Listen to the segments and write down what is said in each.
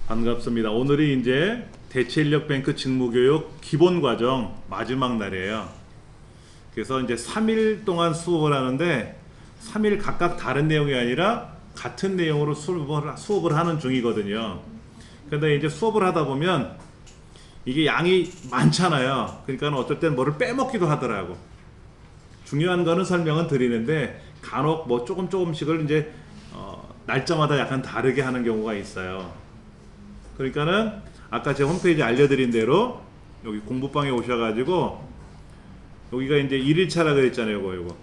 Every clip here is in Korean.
반갑습니다. 오늘이 이제 대체인력뱅크 직무교육 기본과정 마지막 날이에요. 그래서 이제 3일 동안 수업을 하는데 3일 각각 다른 내용이 아니라 같은 내용으로 수업을 하는 중이거든요. 근데 이제 수업을 하다 보면 이게 양이 많잖아요. 그러니까 어쩔 땐 뭐를 빼먹기도 하더라고. 중요한 거는 설명은 드리는데 간혹 뭐 조금씩을 이제 날짜마다 약간 다르게 하는 경우가 있어요. 그러니까는 아까 제 홈페이지 알려드린 대로 여기 공부방에 오셔가지고 여기가 이제 1일차라 그랬잖아요. 요거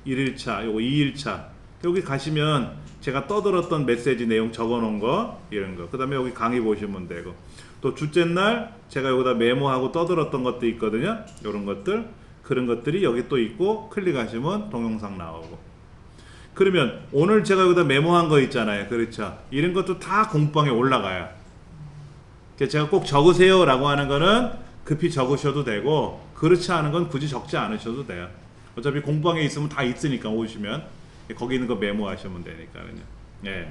1일차, 요거 2일차. 여기 가시면 제가 떠들었던 메시지 내용 적어놓은 거 이런 거. 그 다음에 여기 강의 보시면 되고, 또 둘째 날 제가 여기다 메모하고 떠들었던 것도 있거든요. 요런 것들, 그런 것들이 여기 또 있고, 클릭하시면 동영상 나오고. 그러면 오늘 제가 여기다 메모한 거 있잖아요. 그렇죠? 이런 것도 다 공부방에 올라가요. 제가 꼭 적으세요 라고 하는 거는 급히 적으셔도 되고, 그렇지 않은 건 굳이 적지 않으셔도 돼요. 어차피 공부방에 있으면 다 있으니까 오시면 거기 있는 거 메모하시면 되니까요. 예.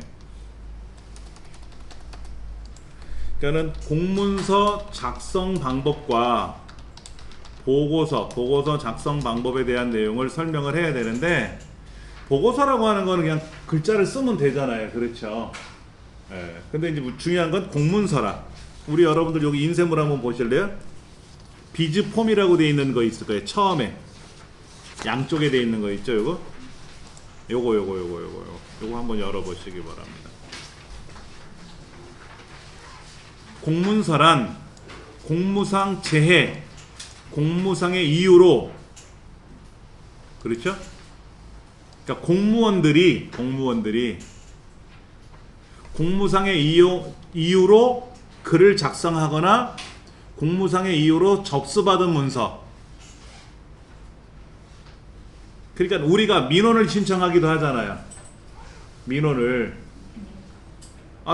그러니까는 공문서 작성 방법과 보고서 작성 방법에 대한 내용을 설명을 해야 되는데, 보고서라고 하는 거는 그냥 글자를 쓰면 되잖아요. 그렇죠? 예. 근데 이제 중요한 건 공문서라. 우리 여러분들 여기 인쇄물 한번 보실래요? 비즈 폼이라고 되어 있는 거 있을 거예요. 처음에 양쪽에 되어 있는 거 있죠. 요거 한번 열어보시기 바랍니다. 공문서란 공무상 재해, 공무상의 이유로, 그렇죠? 그러니까 공무원들이 공무상의 이유로 글을 작성하거나 공무상의 이유로 접수받은 문서. 그러니까 우리가 민원을 신청하기도 하잖아요. 민원을.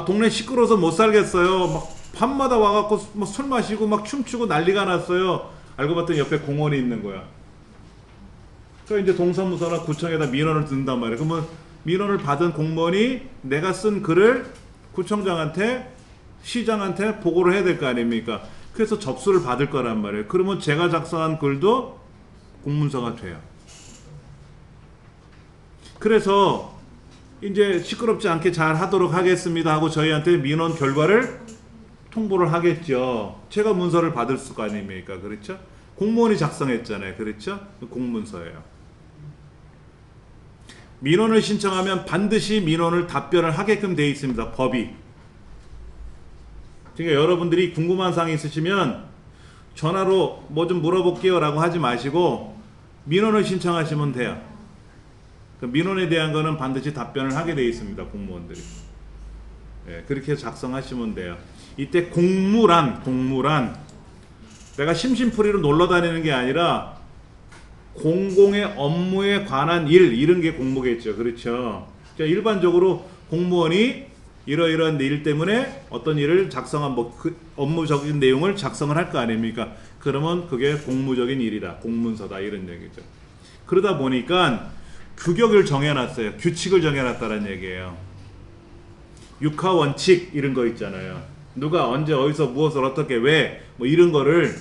동네 시끄러워서 못 살겠어요. 막 밤마다 와갖고 뭐 술 마시고 막 춤추고 난리가 났어요. 알고 봤더니 옆에 공원이 있는 거야. 그러니까 이제 동사무소나 구청에다 민원을 든단 말이에요. 그러면 민원을 받은 공무원이 내가 쓴 글을 구청장한테, 시장한테 보고를 해야 될 거 아닙니까? 그래서 접수를 받을 거란 말이에요. 그러면 제가 작성한 글도 공문서가 돼요. 그래서 이제 시끄럽지 않게 잘 하도록 하겠습니다 하고 저희한테 민원 결과를 통보를 하겠죠. 제가 문서를 받을 수가 아닙니까? 그렇죠? 공무원이 작성했잖아요. 그렇죠? 공문서예요. 민원을 신청하면 반드시 민원을 답변을 하게끔 되어 있습니다. 법이. 그러니까 여러분들이 궁금한 사항이 있으시면 전화로 뭐 좀 물어볼게요 라고 하지 마시고 민원을 신청하시면 돼요. 그 민원에 대한 거는 반드시 답변을 하게 되어 있습니다. 공무원들이. 예, 그렇게 작성하시면 돼요. 이때 공무란 내가 심심풀이로 놀러 다니는 게 아니라 공공의 업무에 관한 일, 이런 게 공무겠죠. 그렇죠? 일반적으로 공무원이 이러이러한 일 때문에 어떤 일을 작성한 그 업무적인 내용을 작성을 할 거 아닙니까? 그러면 그게 공무적인 일이다, 공문서다, 이런 얘기죠. 그러다 보니까 규격을 정해놨어요. 규칙을 정해놨다는 얘기예요. 육하원칙 이런 거 있잖아요. 누가 언제 어디서 무엇을 어떻게 왜 뭐 이런 거를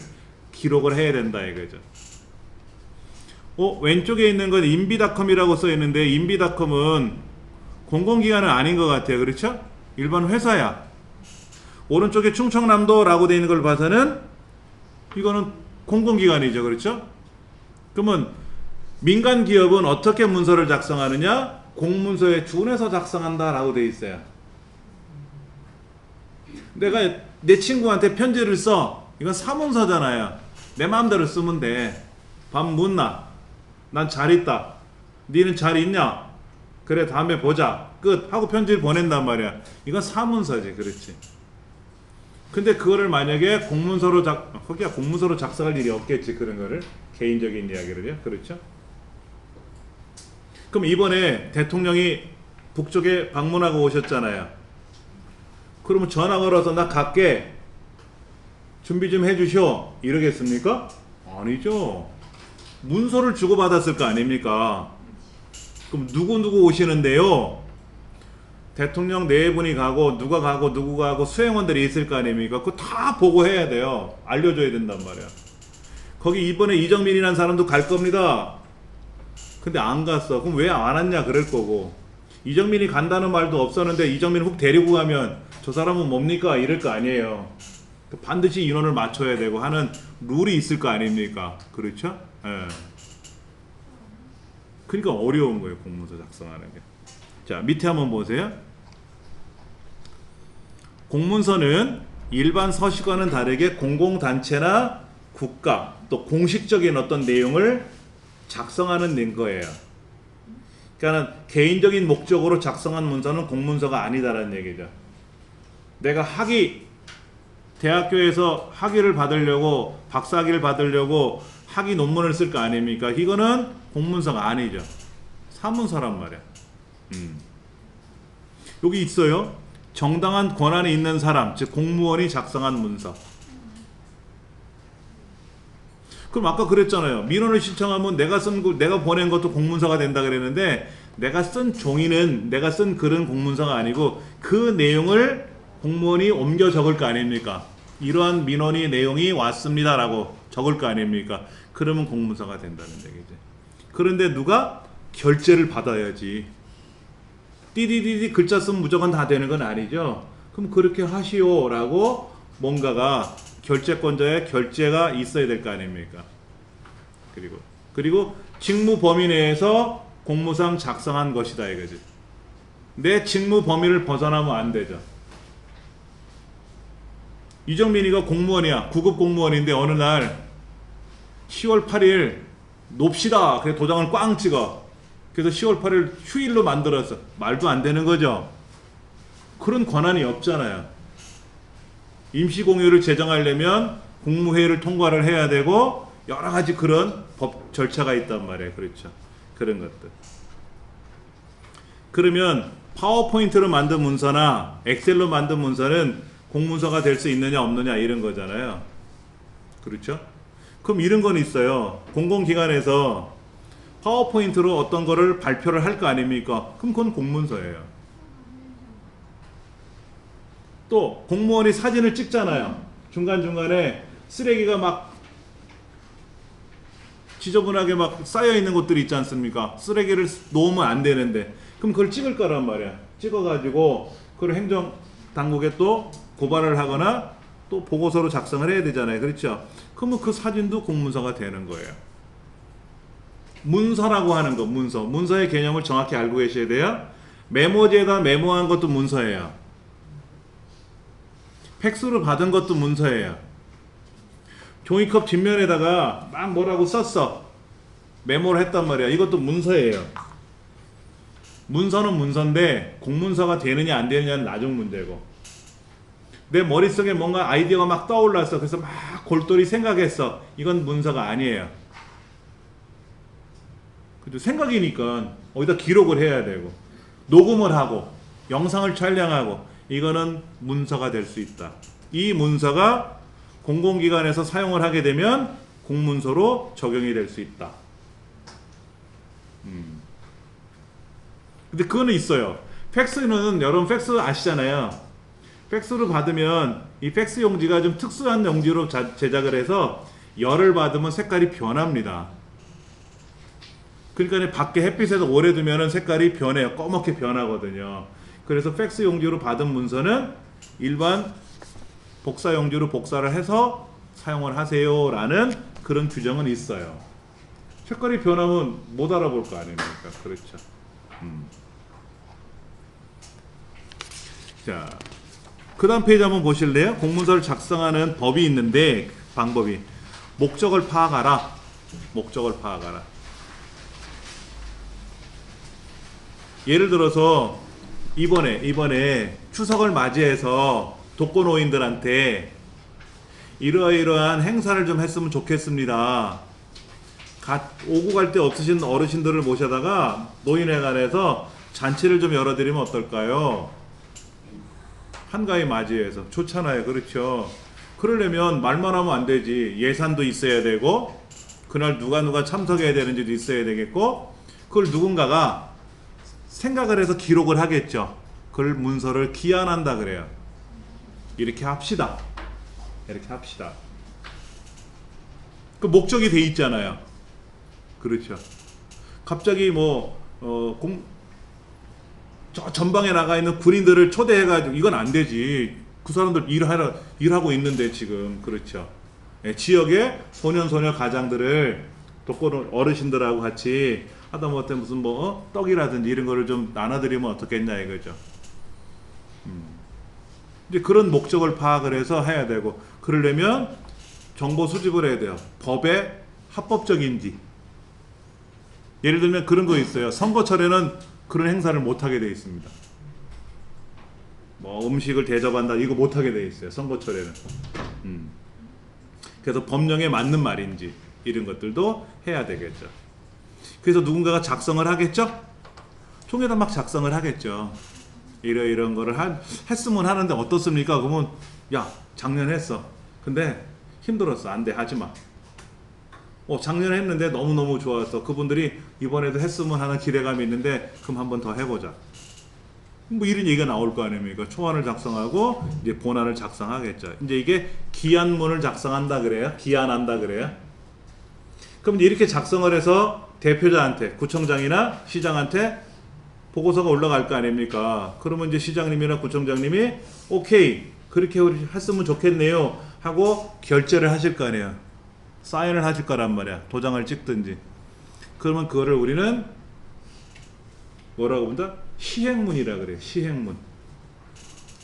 기록을 해야 된다 이거죠. 왼쪽에 있는 건 인비닷컴이라고 써 있는데, 인비닷컴은 공공기관은 아닌 것 같아요. 그렇죠? 일반 회사야. 오른쪽에 충청남도라고 되어 있는 걸 봐서는 이거는 공공기관이죠. 그렇죠? 그러면 민간 기업은 어떻게 문서를 작성하느냐? 공문서에 준해서 작성한다 라고 되어 있어요. 내가 내 친구한테 편지를 써. 이건 사문서잖아요. 내 마음대로 쓰면 돼. 밥 묻나? 난 잘 있다. 니는 잘 있냐? 그래, 다음에 보자. 끝. 하고 편지를 보낸단 말이야. 이건 사문서지. 그렇지. 근데 그거를 만약에 공문서로 공문서로 작성할 일이 없겠지. 그런 거를. 개인적인 이야기를요. 그렇죠? 그럼 이번에 대통령이 북쪽에 방문하고 오셨잖아요. 그러면 전화 걸어서 나 갈게. 준비 좀 해주쇼. 이러겠습니까? 아니죠. 문서를 주고받았을 거 아닙니까? 그럼 누구 오시는데요? 대통령 네 분이 가고 누가 가고 누구가 가고 수행원들이 있을 거 아닙니까? 그거 다 보고해야 돼요. 알려줘야 된단 말이야. 거기 이번에 이정민이라는 사람도 갈 겁니다. 근데 안 갔어. 그럼 왜 안 왔냐 그럴 거고. 이정민이 간다는 말도 없었는데 이정민 훅 데리고 가면 저 사람은 뭡니까 이럴 거 아니에요. 반드시 인원을 맞춰야 되고 하는 룰이 있을 거 아닙니까? 그렇죠? 예. 그러니까 어려운 거예요, 공문서 작성하는 게. 자, 밑에 한번 보세요. 공문서는 일반 서식과는 다르게 공공단체나 국가 또 공식적인 어떤 내용을 작성하는 낸 거예요. 그러니까 개인적인 목적으로 작성한 문서는 공문서가 아니다라는 얘기죠. 내가 대학교에서 학위를 받으려고 박사학위를 받으려고 학위 논문을 쓸 거 아닙니까? 이거는 공문서가 아니죠. 사문서란 말이야. 여기 있어요. 정당한 권한이 있는 사람, 즉 공무원이 작성한 문서. 그럼 아까 그랬잖아요. 민원을 신청하면 내가 보낸 것도 공문서가 된다 그랬는데, 내가 쓴 종이는 내가 쓴 글은 공문서가 아니고 그 내용을 공무원이 옮겨 적을 거 아닙니까? 이러한 민원이 내용이 왔습니다라고 적을 거 아닙니까? 그러면 공문서가 된다는 얘기죠. 그런데 누가 결재를 받아야지. 띠디디디 글자 쓰면 무조건 다 되는 건 아니죠. 그럼 그렇게 하시오라고 뭔가가 결재권자의 결재가 있어야 될 거 아닙니까? 그리고 직무 범위 내에서 공무상 작성한 것이다 이거지. 내 직무 범위를 벗어나면 안 되죠. 이정민이가 공무원이야. 9급 공무원인데 어느 날 10월 8일 놉시다. 그래 도장을 꽝 찍어. 그래서 10월 8일 휴일로 만들었어. 말도 안 되는 거죠. 그런 권한이 없잖아요. 임시공휴일을 제정하려면 국무회의를 통과를 해야 되고 여러 가지 그런 법 절차가 있단 말이에요. 그렇죠. 그런 것들. 그러면 파워포인트로 만든 문서나 엑셀로 만든 문서는 공문서가 될 수 있느냐 없느냐 이런 거잖아요. 그렇죠? 그럼 이런 건 있어요. 공공기관에서 파워포인트로 어떤 거를 발표를 할 거 아닙니까? 그럼 그건 공문서예요. 또 공무원이 사진을 찍잖아요. 중간중간에 쓰레기가 막 지저분하게 막 쌓여있는 곳들이 있지 않습니까? 쓰레기를 놓으면 안 되는데 그럼 그걸 찍을 거란 말이야. 찍어가지고 그걸 행정당국에 또 고발을 하거나 또 보고서로 작성을 해야 되잖아요. 그렇죠? 그러면 그 사진도 공문서가 되는 거예요. 문서라고 하는 거, 문서. 문서의 개념을 정확히 알고 계셔야 돼요. 메모지에다 메모한 것도 문서예요. 팩스로 받은 것도 문서예요. 종이컵 뒷면에다가 막 뭐라고 썼어. 메모를 했단 말이야. 이것도 문서예요. 문서는 문서인데 공문서가 되느냐 안 되느냐는 나중 문제고, 내 머릿속에 뭔가 아이디어가 막 떠올랐어. 그래서 막 골똘히 생각했어. 이건 문서가 아니에요. 그죠? 생각이니까 어디다 기록을 해야 되고 녹음을 하고 영상을 촬영하고 이거는 문서가 될 수 있다. 이 문서가 공공기관에서 사용을 하게 되면 공문서로 적용이 될 수 있다. 근데 그거는 있어요. 팩스는 여러분 팩스 아시잖아요. 팩스로 받으면 이 팩스 용지가 좀 특수한 용지로 제작을 해서 열을 받으면 색깔이 변합니다. 그러니까 밖에 햇빛에서 오래 두면은 색깔이 변해요. 꺼멓게 변하거든요. 그래서 팩스 용지로 받은 문서는 일반 복사 용지로 복사를 해서 사용을 하세요 라는 그런 규정은 있어요. 색깔이 변하면 못 알아볼 거 아닙니까? 그렇죠. 자, 그 다음 페이지 한번 보실래요? 공문서를 작성하는 법이 있는데, 방법이 목적을 파악하라. 목적을 파악하라. 예를 들어서 이번에 추석을 맞이해서 독거노인들한테 이러이러한 행사를 좀 했으면 좋겠습니다. 오고 갈 데 없으신 어르신들을 모셔다가 노인회관에서 잔치를 좀 열어드리면 어떨까요? 한가위 맞이해서. 좋잖아요. 그렇죠? 그러려면 말만 하면 안 되지. 예산도 있어야 되고 그날 누가 참석해야 되는지도 있어야 되겠고, 그걸 누군가가 생각을 해서 기록을 하겠죠. 그걸 문서를 기한한다 그래요. 이렇게 합시다. 이렇게 합시다. 그 목적이 돼 있잖아요. 그렇죠. 갑자기 저 전방에 나가 있는 군인들을 초대해가지고 이건 안 되지. 그 사람들 일하고 있는데 지금. 그렇죠. 예, 지역의 소년소녀 가장들을 독거노 어르신들하고 같이 하다못해 무슨 떡이라든지 이런 거를 좀 나눠드리면 어떻겠냐 이거죠. 이제 그런 목적을 파악을 해서 해야 되고, 그러려면 정보 수집을 해야 돼요. 법의 합법적인지. 예를 들면 그런 거 있어요. 선거철에는 그런 행사를 못하게 되어 있습니다. 음식을 대접한다 이거 못하게 되어 있어요. 선거철에는. 그래서 법령에 맞는 말인지 이런 것들도 해야 되겠죠. 그래서 누군가가 작성을 하겠죠? 총에다 막 작성을 하겠죠. 이런 거를 했으면 하는데 어떻습니까? 그러면 야 작년 했어. 근데 힘들었어. 안 돼. 하지마. 작년에 했는데 너무너무 좋았어. 그분들이 이번에도 했으면 하는 기대감이 있는데 그럼 한번 더 해보자. 이런 얘기가 나올 거 아닙니까? 초안을 작성하고 이제 본안을 작성하겠죠. 이제 이게 기한문을 작성한다 그래요. 기한한다 그래요. 그럼 이제 이렇게 작성을 해서 대표자한테, 구청장이나 시장한테 보고서가 올라갈 거 아닙니까? 그러면 이제 시장님이나 구청장님이 오케이 그렇게 했으면 좋겠네요 하고 결재를 하실 거 아니에요. 사인을 하실 거란 말이야. 도장을 찍든지. 그러면 그거를 우리는 뭐라고 본다? 시행문이라 그래요. 시행문.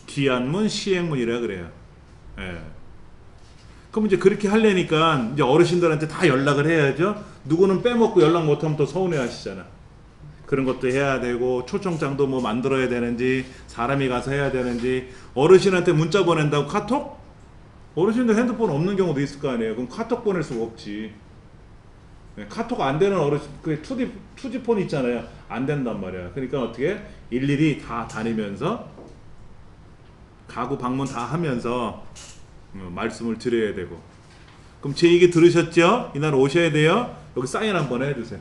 기한문, 시행문이라 그래요. 예. 그럼 이제 그렇게 하려니까 이제 어르신들한테 다 연락을 해야죠. 누구는 빼먹고 연락 못하면 또 서운해 하시잖아. 그런 것도 해야 되고, 초청장도 만들어야 되는지, 사람이 가서 해야 되는지, 어르신한테 문자 보낸다고 카톡? 어르신들 핸드폰 없는 경우도 있을 거 아니에요. 그럼 카톡 보낼 수가 없지. 카톡 안 되는 어르신, 그 투지폰 있잖아요. 안 된단 말이야. 그러니까 어떻게 일일이 다 다니면서 가구 방문 다 하면서 말씀을 드려야 되고. 그럼 제 얘기 들으셨죠? 이날 오셔야 돼요. 여기 사인 한번 해주세요.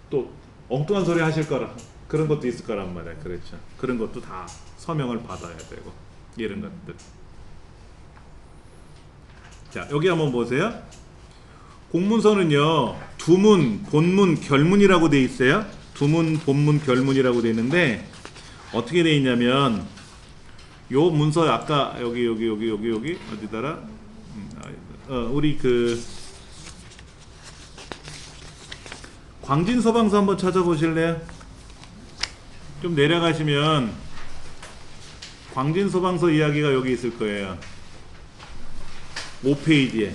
또 엉뚱한 소리 하실 거라 그런 것도 있을 거란 말이야. 그렇죠. 그런 것도 다 서명을 받아야 되고 이런 것들. 자, 여기 한번 보세요. 공문서는요, 두문, 본문, 결문이라고 돼 있어요. 두문, 본문, 결문이라고 돼 있는데 어떻게 돼 있냐면 요 문서 아까 여기 어디다라? 우리 그 광진소방서 한번 찾아보실래요? 좀 내려가시면 광진소방서 이야기가 여기 있을 거예요. 5페이지에.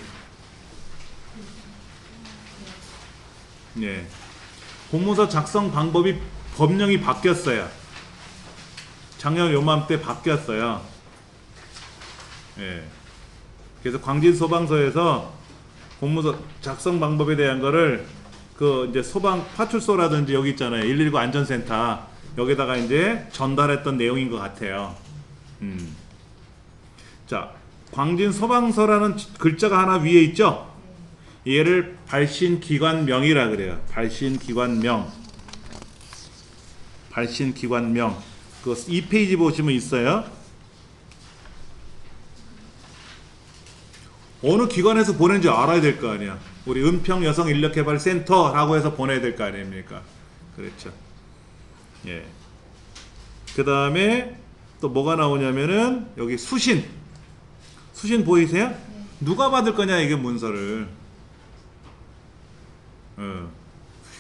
예. 공문서 작성 방법이 법령이 바뀌었어요. 작년 요맘때 바뀌었어요. 예. 그래서 광진소방서에서 공문서 작성 방법에 대한 거를 이제 소방 파출소라든지 여기 있잖아요. 119 안전센터 여기다가 이제 전달했던 내용인 것 같아요. 자, 광진소방서라는 글자가 하나 위에 있죠? 얘를 발신기관명이라 그래요. 발신기관명. 발신기관명. 그 2페이지 보시면 있어요. 어느 기관에서 보낸지 알아야 될 거 아니야. 우리 은평여성인력개발센터라고 해서 보내야 될 거 아닙니까? 그렇죠. 예. 그 다음에 또 뭐가 나오냐면은 여기 수신. 수신 보이세요? 누가 받을 거냐 이게 문서를.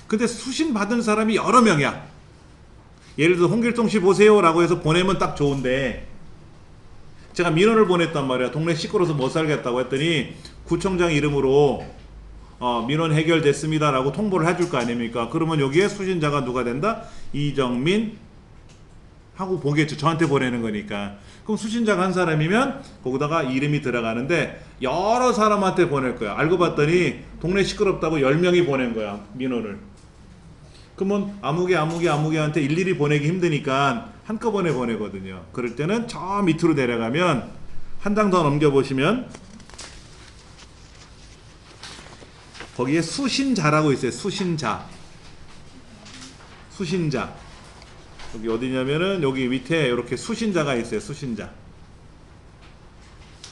근데 수신 받은 사람이 여러 명이야. 예를 들어 홍길동 씨 보세요 라고 해서 보내면 딱 좋은데, 제가 민원을 보냈단 말이야. 동네 시끄러워서 못 살겠다고 했더니 구청장 이름으로 민원 해결됐습니다 라고 통보를 해줄 거 아닙니까? 그러면 여기에 수신자가 누가 된다? 이정민 하고 보겠죠. 저한테 보내는 거니까. 그럼 수신자가 한 사람이면 거기다가 이름이 들어가는데 여러 사람한테 보낼 거야. 알고 봤더니 동네 시끄럽다고 10명이 보낸 거야, 민원을. 그러면 아무개한테 일일이 보내기 힘드니까 한꺼번에 보내거든요. 그럴 때는 저 밑으로 내려가면 한 장 더 넘겨보시면 거기에 수신자라고 있어요. 수신자. 여기 어디냐면은 여기 밑에 이렇게 수신자가 있어요. 수신자.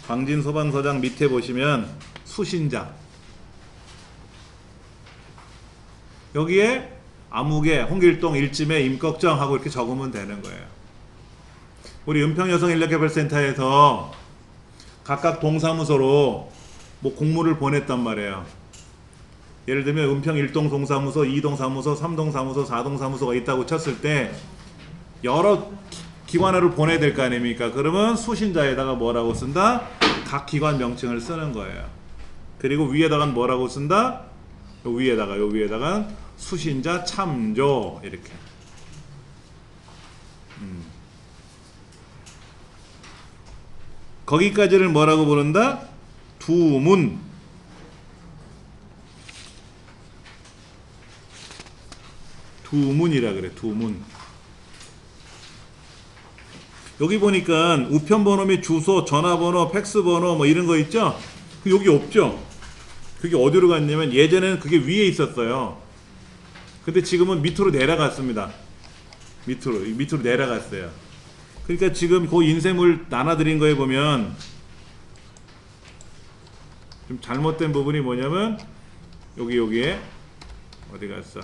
광진소방서장 밑에 보시면 수신자. 여기에 아무개, 홍길동, 일지매, 임꺽정 하고 이렇게 적으면 되는 거예요. 우리 은평여성인력개발센터에서 각각 동사무소로 뭐 공문을 보냈단 말이에요. 예를 들면 은평 1동 동사무소, 2동 사무소, 3동 사무소, 4동 사무소가 있다고 쳤을 때 여러 기관으로 보내야 될 거 아닙니까? 그러면 수신자에다가 뭐라고 쓴다? 각 기관 명칭을 쓰는 거예요. 그리고 위에다가 뭐라고 쓴다? 요 위에다가 수신자 참조 이렇게. 거기까지를 뭐라고 부른다? 두문. 두문이라 그래. 두문. 여기 보니까 우편번호 및 주소, 전화번호, 팩스번호 뭐 이런 거 있죠? 여기 없죠? 그게 어디로 갔냐면 예전에는 그게 위에 있었어요. 근데 지금은 밑으로 내려갔습니다. 밑으로 내려갔어요. 그러니까 지금 그 인쇄물 나눠드린 거에 보면 좀 잘못된 부분이 뭐냐면 여기에 어디 갔어?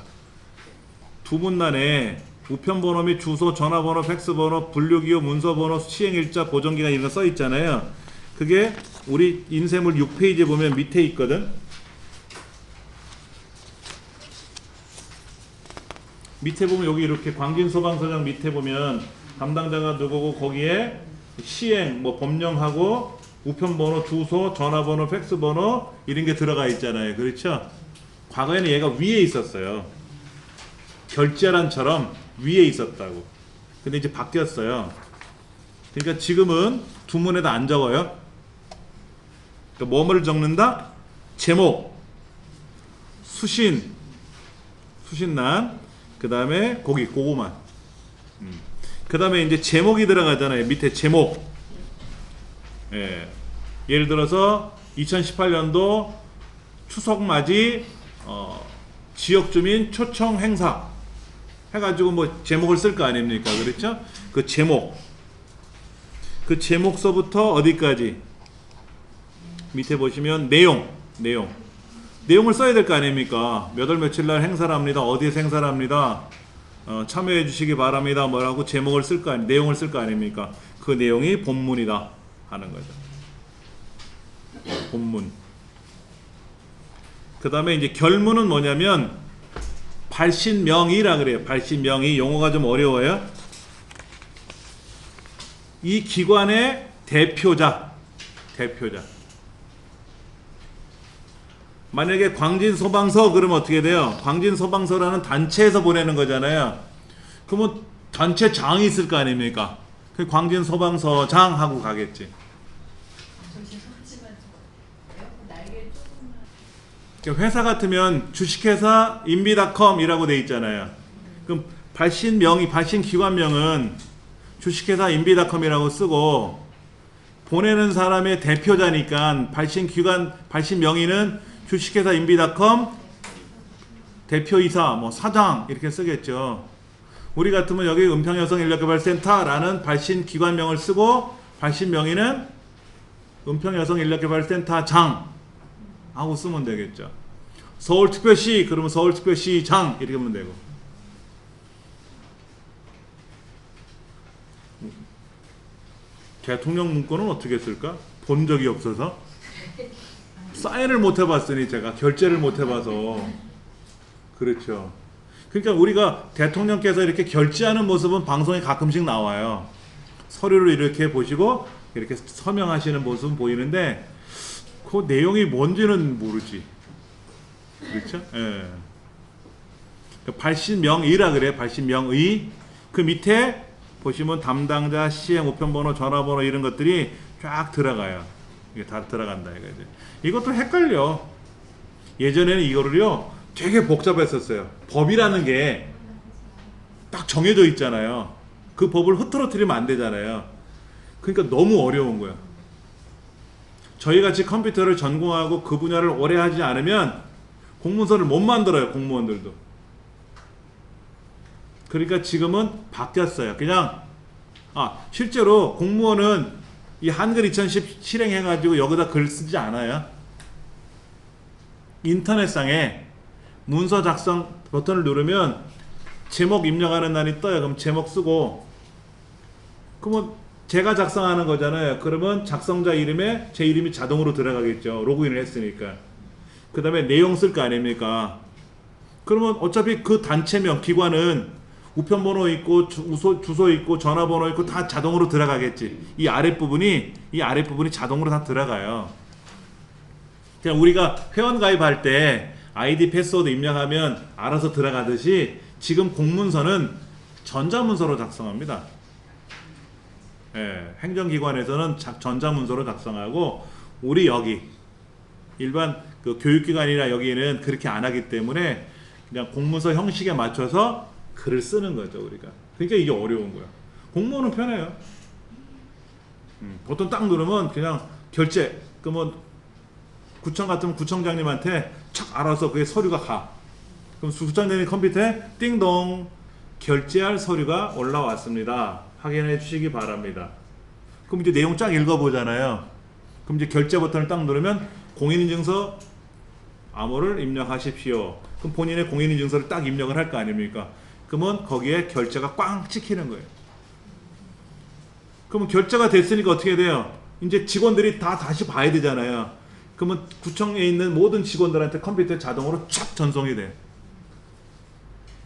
두문란에 우편번호 및 주소, 전화번호, 팩스번호, 분류기호, 문서번호, 시행일자, 보정기간 이런 거 써 있잖아요. 그게 우리 인쇄물 6페이지에 보면 밑에 있거든. 밑에 보면 여기 이렇게 광진소방서장 밑에 보면 담당자가 누구고 거기에 시행, 뭐 법령하고 우편번호, 주소, 전화번호, 팩스번호 이런 게 들어가 있잖아요. 그렇죠? 과거에는 얘가 위에 있었어요. 결제란처럼 위에 있었다고. 근데 이제 바뀌었어요. 그러니까 지금은 두문에다 안 적어요. 그러니까 뭐를 적는다? 제목, 수신란, 그 다음에 그거만. 그 다음에 이제 제목이 들어가잖아요. 밑에 제목. 예. 예를 들어서 2018년도 추석맞이 지역주민 초청 행사 해가지고 뭐 제목을 쓸 거 아닙니까? 그렇죠? 그 제목. 그 제목서부터 어디까지? 밑에 보시면 내용을 써야 될 거 아닙니까? 몇 월 며칠 날 행사를 합니다. 어디에서 행사를 합니다. 참여해 주시기 바랍니다. 뭐라고 제목을 쓸 거 아니, 내용을 쓸 거 아닙니까? 그 내용이 본문이다 하는 거죠. 본문. 그 다음에 이제 결문은 뭐냐면 발신명의라 그래요. 발신명의. 용어가 좀 어려워요. 이 기관의 대표자. 만약에 광진소방서 그러면 어떻게 돼요? 광진소방서라는 단체에서 보내는 거잖아요. 그러면 단체장이 있을 거 아닙니까? 그 광진소방서장 하고 가겠지. 회사 같으면 주식회사 인비닷컴이라고 돼 있잖아요. 그럼 발신기관명은 주식회사 인비닷컴이라고 쓰고 보내는 사람의 대표자니까 발신명의는 주식회사 인비닷컴 대표이사, 뭐 사장 이렇게 쓰겠죠. 우리 같으면 여기 은평여성인력개발센터라는 발신기관명을 쓰고 발신명의는 은평여성인력개발센터장 하고 쓰면 되겠죠. 서울특별시 그러면 서울특별시장 이렇게 하면 되고. 대통령 문건은 어떻게 쓸까? 본 적이 없어서 사인을 못 해봤으니 제가 결제를 못 해봐서 그렇죠. 그러니까 우리가 대통령께서 이렇게 결제하는 모습은 방송에 가끔씩 나와요. 서류를 이렇게 보시고 이렇게 서명하시는 모습은 보이는데 그 내용이 뭔지는 모르지. 그렇죠? 예. 발신명의라 그래. 발신명의. 그 밑에 보시면 담당자, 시행, 우편번호, 전화번호 이런 것들이 쫙 들어가요. 이게 다 들어간다 이거지. 이것도 헷갈려. 예전에는 이거를요 되게 복잡했었어요. 법이라는 게 딱 정해져 있잖아요. 그 법을 흐트러뜨리면 안 되잖아요. 그러니까 너무 어려운 거야. 저희같이 컴퓨터를 전공하고 그 분야를 오래 하지 않으면 공문서를 못 만들어요. 공무원들도. 그러니까 지금은 바뀌었어요. 그냥 실제로 공무원은 이 한글 2010 실행해가지고 여기다 글 쓰지 않아요. 인터넷상에 문서 작성 버튼을 누르면 제목 입력하는 날이 떠요. 그럼 제목 쓰고, 그러면 제가 작성하는 거잖아요. 그러면 작성자 이름에 제 이름이 자동으로 들어가겠죠. 로그인을 했으니까. 그 다음에 내용 쓸 거 아닙니까? 그러면 어차피 그 단체명, 기관은 우편번호 있고 주소 있고 전화번호 있고 다 자동으로 들어가겠지. 이 아랫부분이 자동으로 다 들어가요. 그냥 우리가 회원 가입할 때 아이디 패스워드 입력하면 알아서 들어가듯이 지금 공문서는 전자문서로 작성합니다. 예, 행정기관에서는 전자문서로 작성하고, 우리 여기 일반 그 교육기관이나 여기는 그렇게 안 하기 때문에 그냥 공문서 형식에 맞춰서 글을 쓰는 거죠, 우리가. 그러니까 이게 어려운 거야. 공무원은 편해요. 보통 딱 누르면 그냥 결제, 그러면 구청 같으면 구청장님한테 착 알아서 그게 서류가 가. 그럼 구청장님 컴퓨터에 띵동 결제할 서류가 올라왔습니다. 확인해 주시기 바랍니다. 그럼 이제 내용 쫙 읽어보잖아요. 그럼 이제 결제 버튼을 딱 누르면 공인인증서 암호를 입력하십시오. 그럼 본인의 공인인증서를 딱 입력을 할 거 아닙니까? 그러면 거기에 결제가 꽝 찍히는 거예요. 그러면 결제가 됐으니까 어떻게 돼요? 이제 직원들이 다 다시 봐야 되잖아요. 그러면 구청에 있는 모든 직원들한테 컴퓨터에 자동으로 촥 전송이 돼.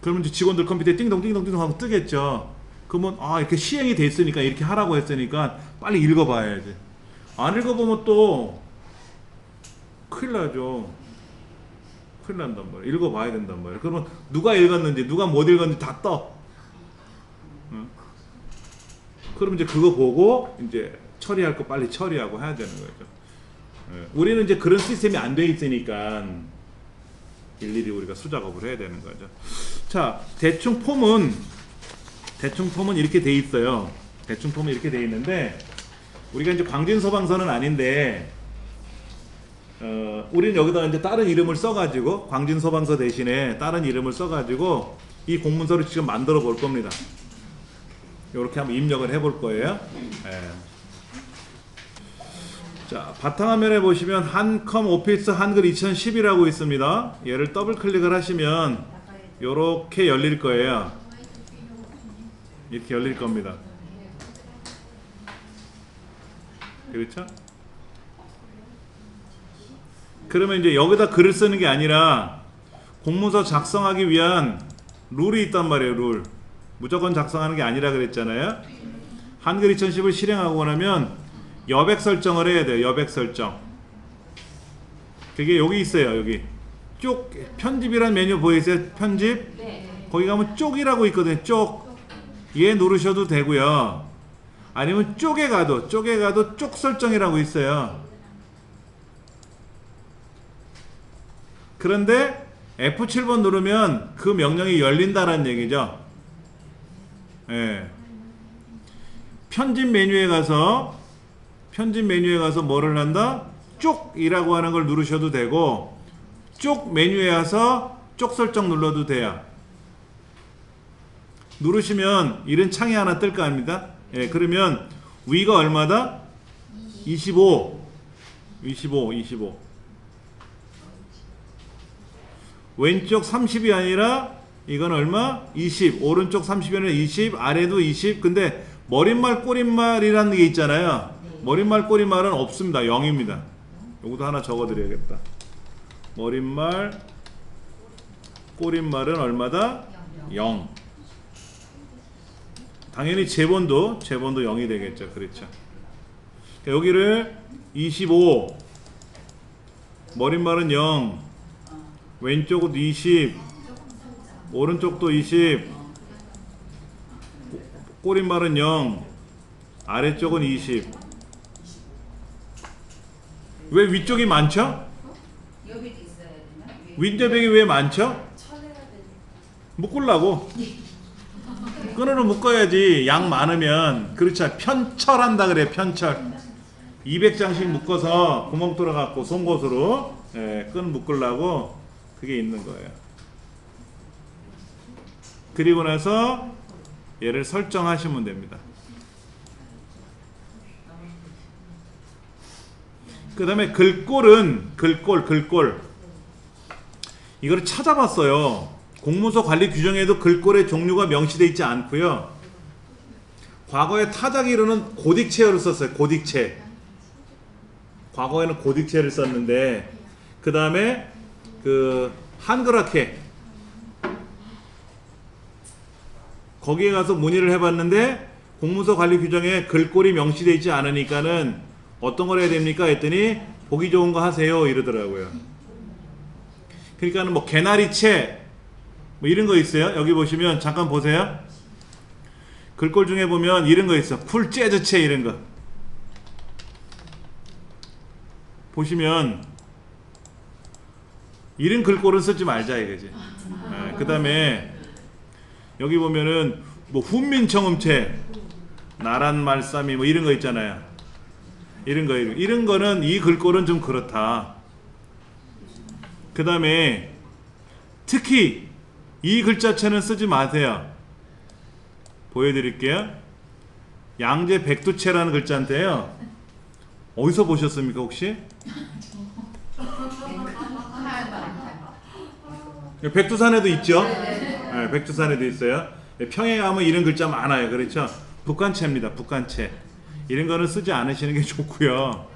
그러면 이제 직원들 컴퓨터에 띵동띵동띵동 하고 뜨겠죠. 그러면 이렇게 시행이 됐으니까, 이렇게 하라고 했으니까 빨리 읽어봐야지. 안 읽어보면 또 큰일 나죠. 큰일 난단 말이에요. 읽어봐야 된단 말이에요. 그러면 누가 읽었는지, 누가 못 읽었는지 다 떠. 그럼 이제 그거 보고 이제 처리할 거 빨리 처리하고 해야 되는 거죠. 우리는 이제 그런 시스템이 안 돼 있으니까 일일이 우리가 수작업을 해야 되는 거죠. 자, 대충 폼은 이렇게 돼 있어요. 대충 폼은 이렇게 돼 있는데, 우리가 이제 광진소방서는 아닌데, 우리는 여기다가 이제 다른 이름을 써가지고, 광진소방서 대신에 다른 이름을 써가지고 이 공문서를 지금 만들어 볼 겁니다. 이렇게 한번 입력을 해볼 거예요. 자, 바탕화면에 보시면 한컴 오피스 한글 2010이라고 있습니다. 얘를 더블 클릭을 하시면 이렇게 열릴 거예요. 이렇게 열릴 겁니다. 그렇죠? 그러면 이제 여기다 글을 쓰는 게 아니라 공문서 작성하기 위한 룰이 있단 말이에요. 룰. 무조건 작성하는 게 아니라 그랬잖아요. 한글 2010을 실행하고 나면 여백 설정을 해야 돼요. 여백 설정. 그게 여기 있어요. 여기 쪽 편집이란 메뉴 보이세요? 편집. 거기 가면 쪽이라고 있거든요. 쪽. 얘 누르셔도 되고요. 아니면 쪽에 가도 쪽 설정이라고 있어요. 그런데 F7번 누르면 그 명령이 열린다는 얘기죠. 예. 편집 메뉴에 가서 뭐를 한다? 쪽이라고 하는 걸 누르셔도 되고, 쪽 메뉴에 가서 쪽 설정 눌러도 돼요. 누르시면 이런 창이 하나 뜰 거 아닙니까? 예, 그러면 위가 얼마다? 25. 왼쪽 30이 아니라 이건 얼마? 20. 오른쪽 30이 아니라 20. 아래도 20. 근데 머릿말 꼬릿말이라는 게 있잖아요. 머릿말 꼬릿말은 없습니다. 0입니다. 요것도 하나 적어 드려야겠다. 머릿말 꼬릿말은 얼마다? 0. 당연히 제본도 0이 되겠죠. 그렇죠. 여기를 25, 머릿말은 0, 왼쪽은 20, 오른쪽도 20, 꼬릿말은 0, 아래쪽은 20. 왜 위쪽이 많죠? 윗대백이 왜 많죠? 묶으려고. 끈으로 묶어야지. 양 많으면. 그렇죠. 편철한다 그래. 편철. 200장씩 묶어서 구멍 뚫어갖고 송곳으로 끈 묶으려고 그게 있는 거예요. 그리고 나서 얘를 설정하시면 됩니다. 그 다음에 글꼴은 글꼴 이거를 찾아봤어요. 공문서 관리 규정에도 글꼴의 종류가 명시되어 있지 않고요. 과거에 타자기로는 고딕체어를 썼어요. 고딕체. 과거에는 고딕체를 썼는데 그 다음에 그 한글화케 거기에 가서 문의를 해봤는데 공문서 관리 규정에 글꼴이 명시되어 있지 않으니까는 어떤 걸 해야 됩니까? 했더니 보기 좋은 거 하세요 이러더라고요. 그러니까는 뭐 개나리체 뭐 이런 거 있어요. 여기 보시면 잠깐 보세요. 글꼴 중에 보면 이런 거 있어. 쿨 재즈체 이런 거 보시면 이런 글꼴은 쓰지 말자 이거지. 그 다음에 여기 보면은 뭐 훈민청음체 나란 말싸미 뭐 이런 거 있잖아요. 이런 거는 이 글꼴은 좀 그렇다. 그 다음에 특히 이 글자체는 쓰지 마세요. 보여드릴게요. 양재 백두체라는 글자인데요. 어디서 보셨습니까 혹시? 백두산에도 있죠. 네, 백두산에도 있어요. 평양에 가면 이런 글자 많아요. 그렇죠? 북한체입니다. 북한체. 이런 거는 쓰지 않으시는 게 좋고요.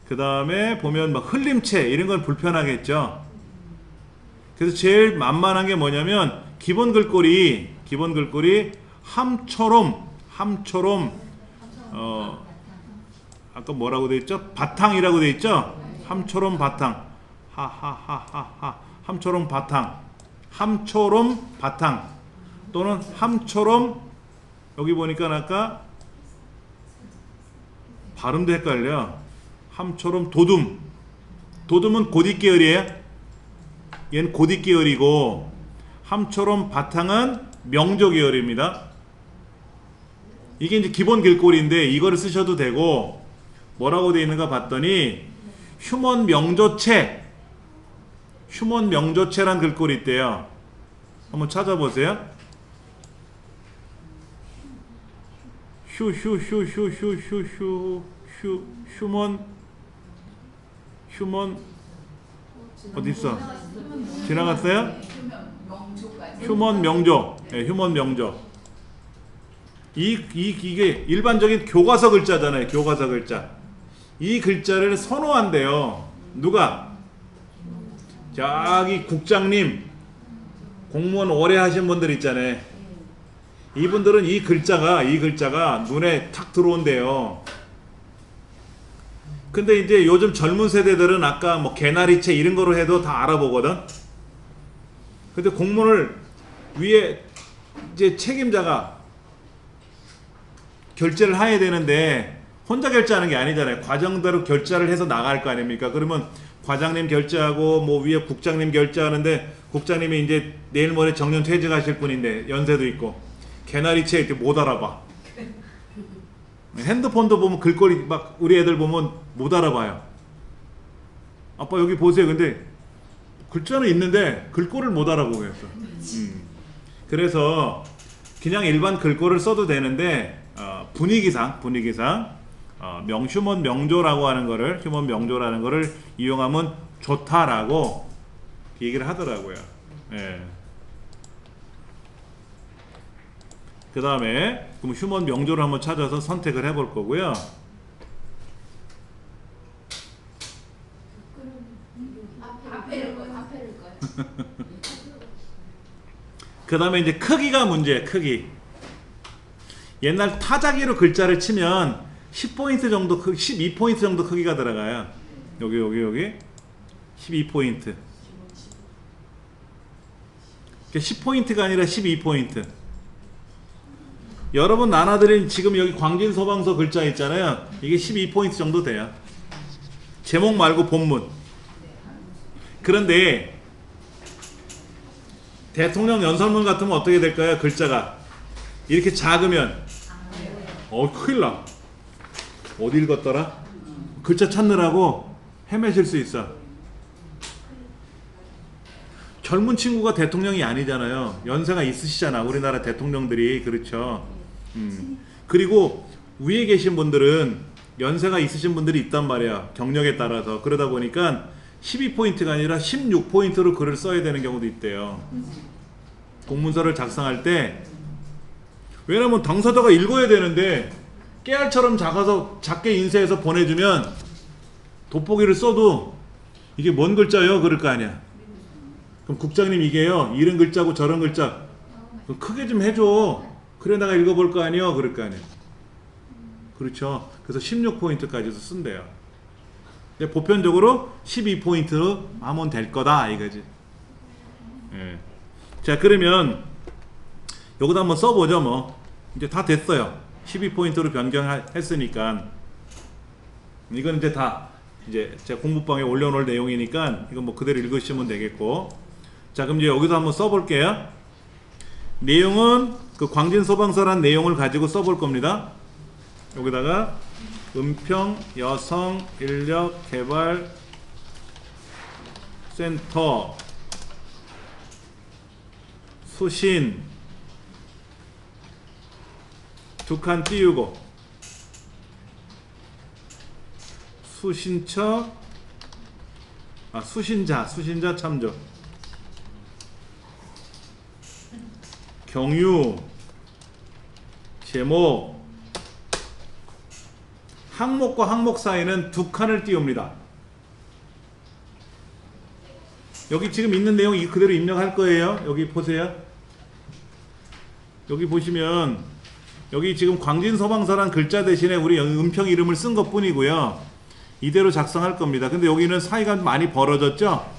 그 다음에 보면 막 흘림체 이런 건 불편하겠죠. 그래서 제일 만만한 게 뭐냐면 기본 글꼴이 함초롬 아까 뭐라고 돼 있죠? 바탕이라고 돼 있죠? 함초롬 바탕 하하하하하 함초롬 바탕 또는 함초롬 여기 보니까 아까 발음도 헷갈려. 함초롬 도둠은 고딕 계열이에요. 얘는 고딕 계열이고 함초롬 바탕은 명조 계열입니다. 이게 이제 기본 글꼴인데 이거를 쓰셔도 되고 뭐라고 되어 있는가 봤더니 휴먼 명조체란 글꼴이 있대요. 한번 찾아보세요. 휴먼 어디 있어? 지나갔어요? 휴먼 명조. 네, 휴먼 명조. 이게 일반적인 교과서 글자잖아요. 교과서 글자. 이 글자를 선호한대요. 누가? 저기 국장님, 공무원 오래 하신 분들 있잖아요. 이분들은 이 글자가 눈에 탁 들어온대요. 근데 이제 요즘 젊은 세대들은 아까 뭐 개나리체 이런 거로 해도 다 알아보거든. 근데 공문을 위에 이제 책임자가 결제를 해야 되는데 혼자 결제하는 게 아니잖아요. 과정대로 결제를 해서 나갈 거 아닙니까? 그러면 과장님 결제하고 뭐 위에 국장님 결제하는데 국장님이 이제 내일 모레 정년 퇴직하실 분인데 연세도 있고 개나리체 이렇게 못 알아봐. 핸드폰도 보면 글꼴이 막 우리 애들 보면 못 알아봐요. 아빠 여기 보세요. 근데 글자는 있는데 글꼴을 못 알아보겠어. 그래서 그냥 일반 글꼴을 써도 되는데 분위기상 휴먼 명조라고 하는 거를 휴먼 명조라는 거를 이용하면 좋다라고 얘기를 하더라고요. 예. 그 다음에 그럼 휴먼 명조를 한번 찾아서 선택을 해볼 거고요. 그 다음에 이제 크기가 문제예요. 크기. 옛날 타자기로 글자를 치면 10포인트 정도 12포인트 정도 크기가 들어가요. 여기 12포인트. 10포인트가 아니라 12포인트. 여러분 나눠드린 지금 여기 광진소방서 글자 있잖아요. 이게 12포인트 정도 돼요. 제목 말고 본문. 그런데 대통령 연설문 같으면 어떻게 될까요? 글자가 이렇게 작으면 큰일 나. 어디 읽었더라? 글자 찾느라고 헤매실 수 있어. 젊은 친구가 대통령이 아니잖아요. 연세가 있으시잖아. 우리나라 대통령들이. 그렇죠. 그리고 위에 계신 분들은 연세가 있으신 분들이 있단 말이야. 경력에 따라서. 그러다 보니까 12포인트가 아니라 16포인트로 글을 써야 되는 경우도 있대요. 공문서를 작성할 때. 왜냐면 당사자가 읽어야 되는데 깨알처럼 작아서 작게 인쇄해서 보내주면 돋보기를 써도 이게 뭔 글자예요? 그럴 거 아니야. 그럼 국장님 이게요, 이런 글자고 저런 글자 크게 좀 해줘. 그래 내가 읽어볼 거 아니에요? 그럴 거 아니에요. 그렇죠. 그래서 16포인트까지도 쓴대요. 근데 보편적으로 12포인트로 하면 될 거다 이거지. 예. 자, 그러면 여기다 한번 써보죠. 뭐 이제 다 됐어요. 12포인트로 변경했으니까 이건 이제 다 이제 제가 공부방에 올려놓을 내용이니까 이건 뭐 그대로 읽으시면 되겠고. 자, 그럼 이제 여기서 한번 써볼게요. 내용은 그 광진소방서란 내용을 가지고 써볼 겁니다. 여기다가 은평 여성 인력 개발 센터 수신 두 칸 띄우고 수신처 수신자 참조 경유 제목 항목과 항목 사이는 두 칸을 띄웁니다. 여기 지금 있는 내용 그대로 입력할 거예요. 여기 보세요. 여기 보시면 여기 지금 광진소방서란 글자 대신에 우리 은평 이름을 쓴 것 뿐이고요. 이대로 작성할 겁니다. 근데 여기는 사이가 많이 벌어졌죠?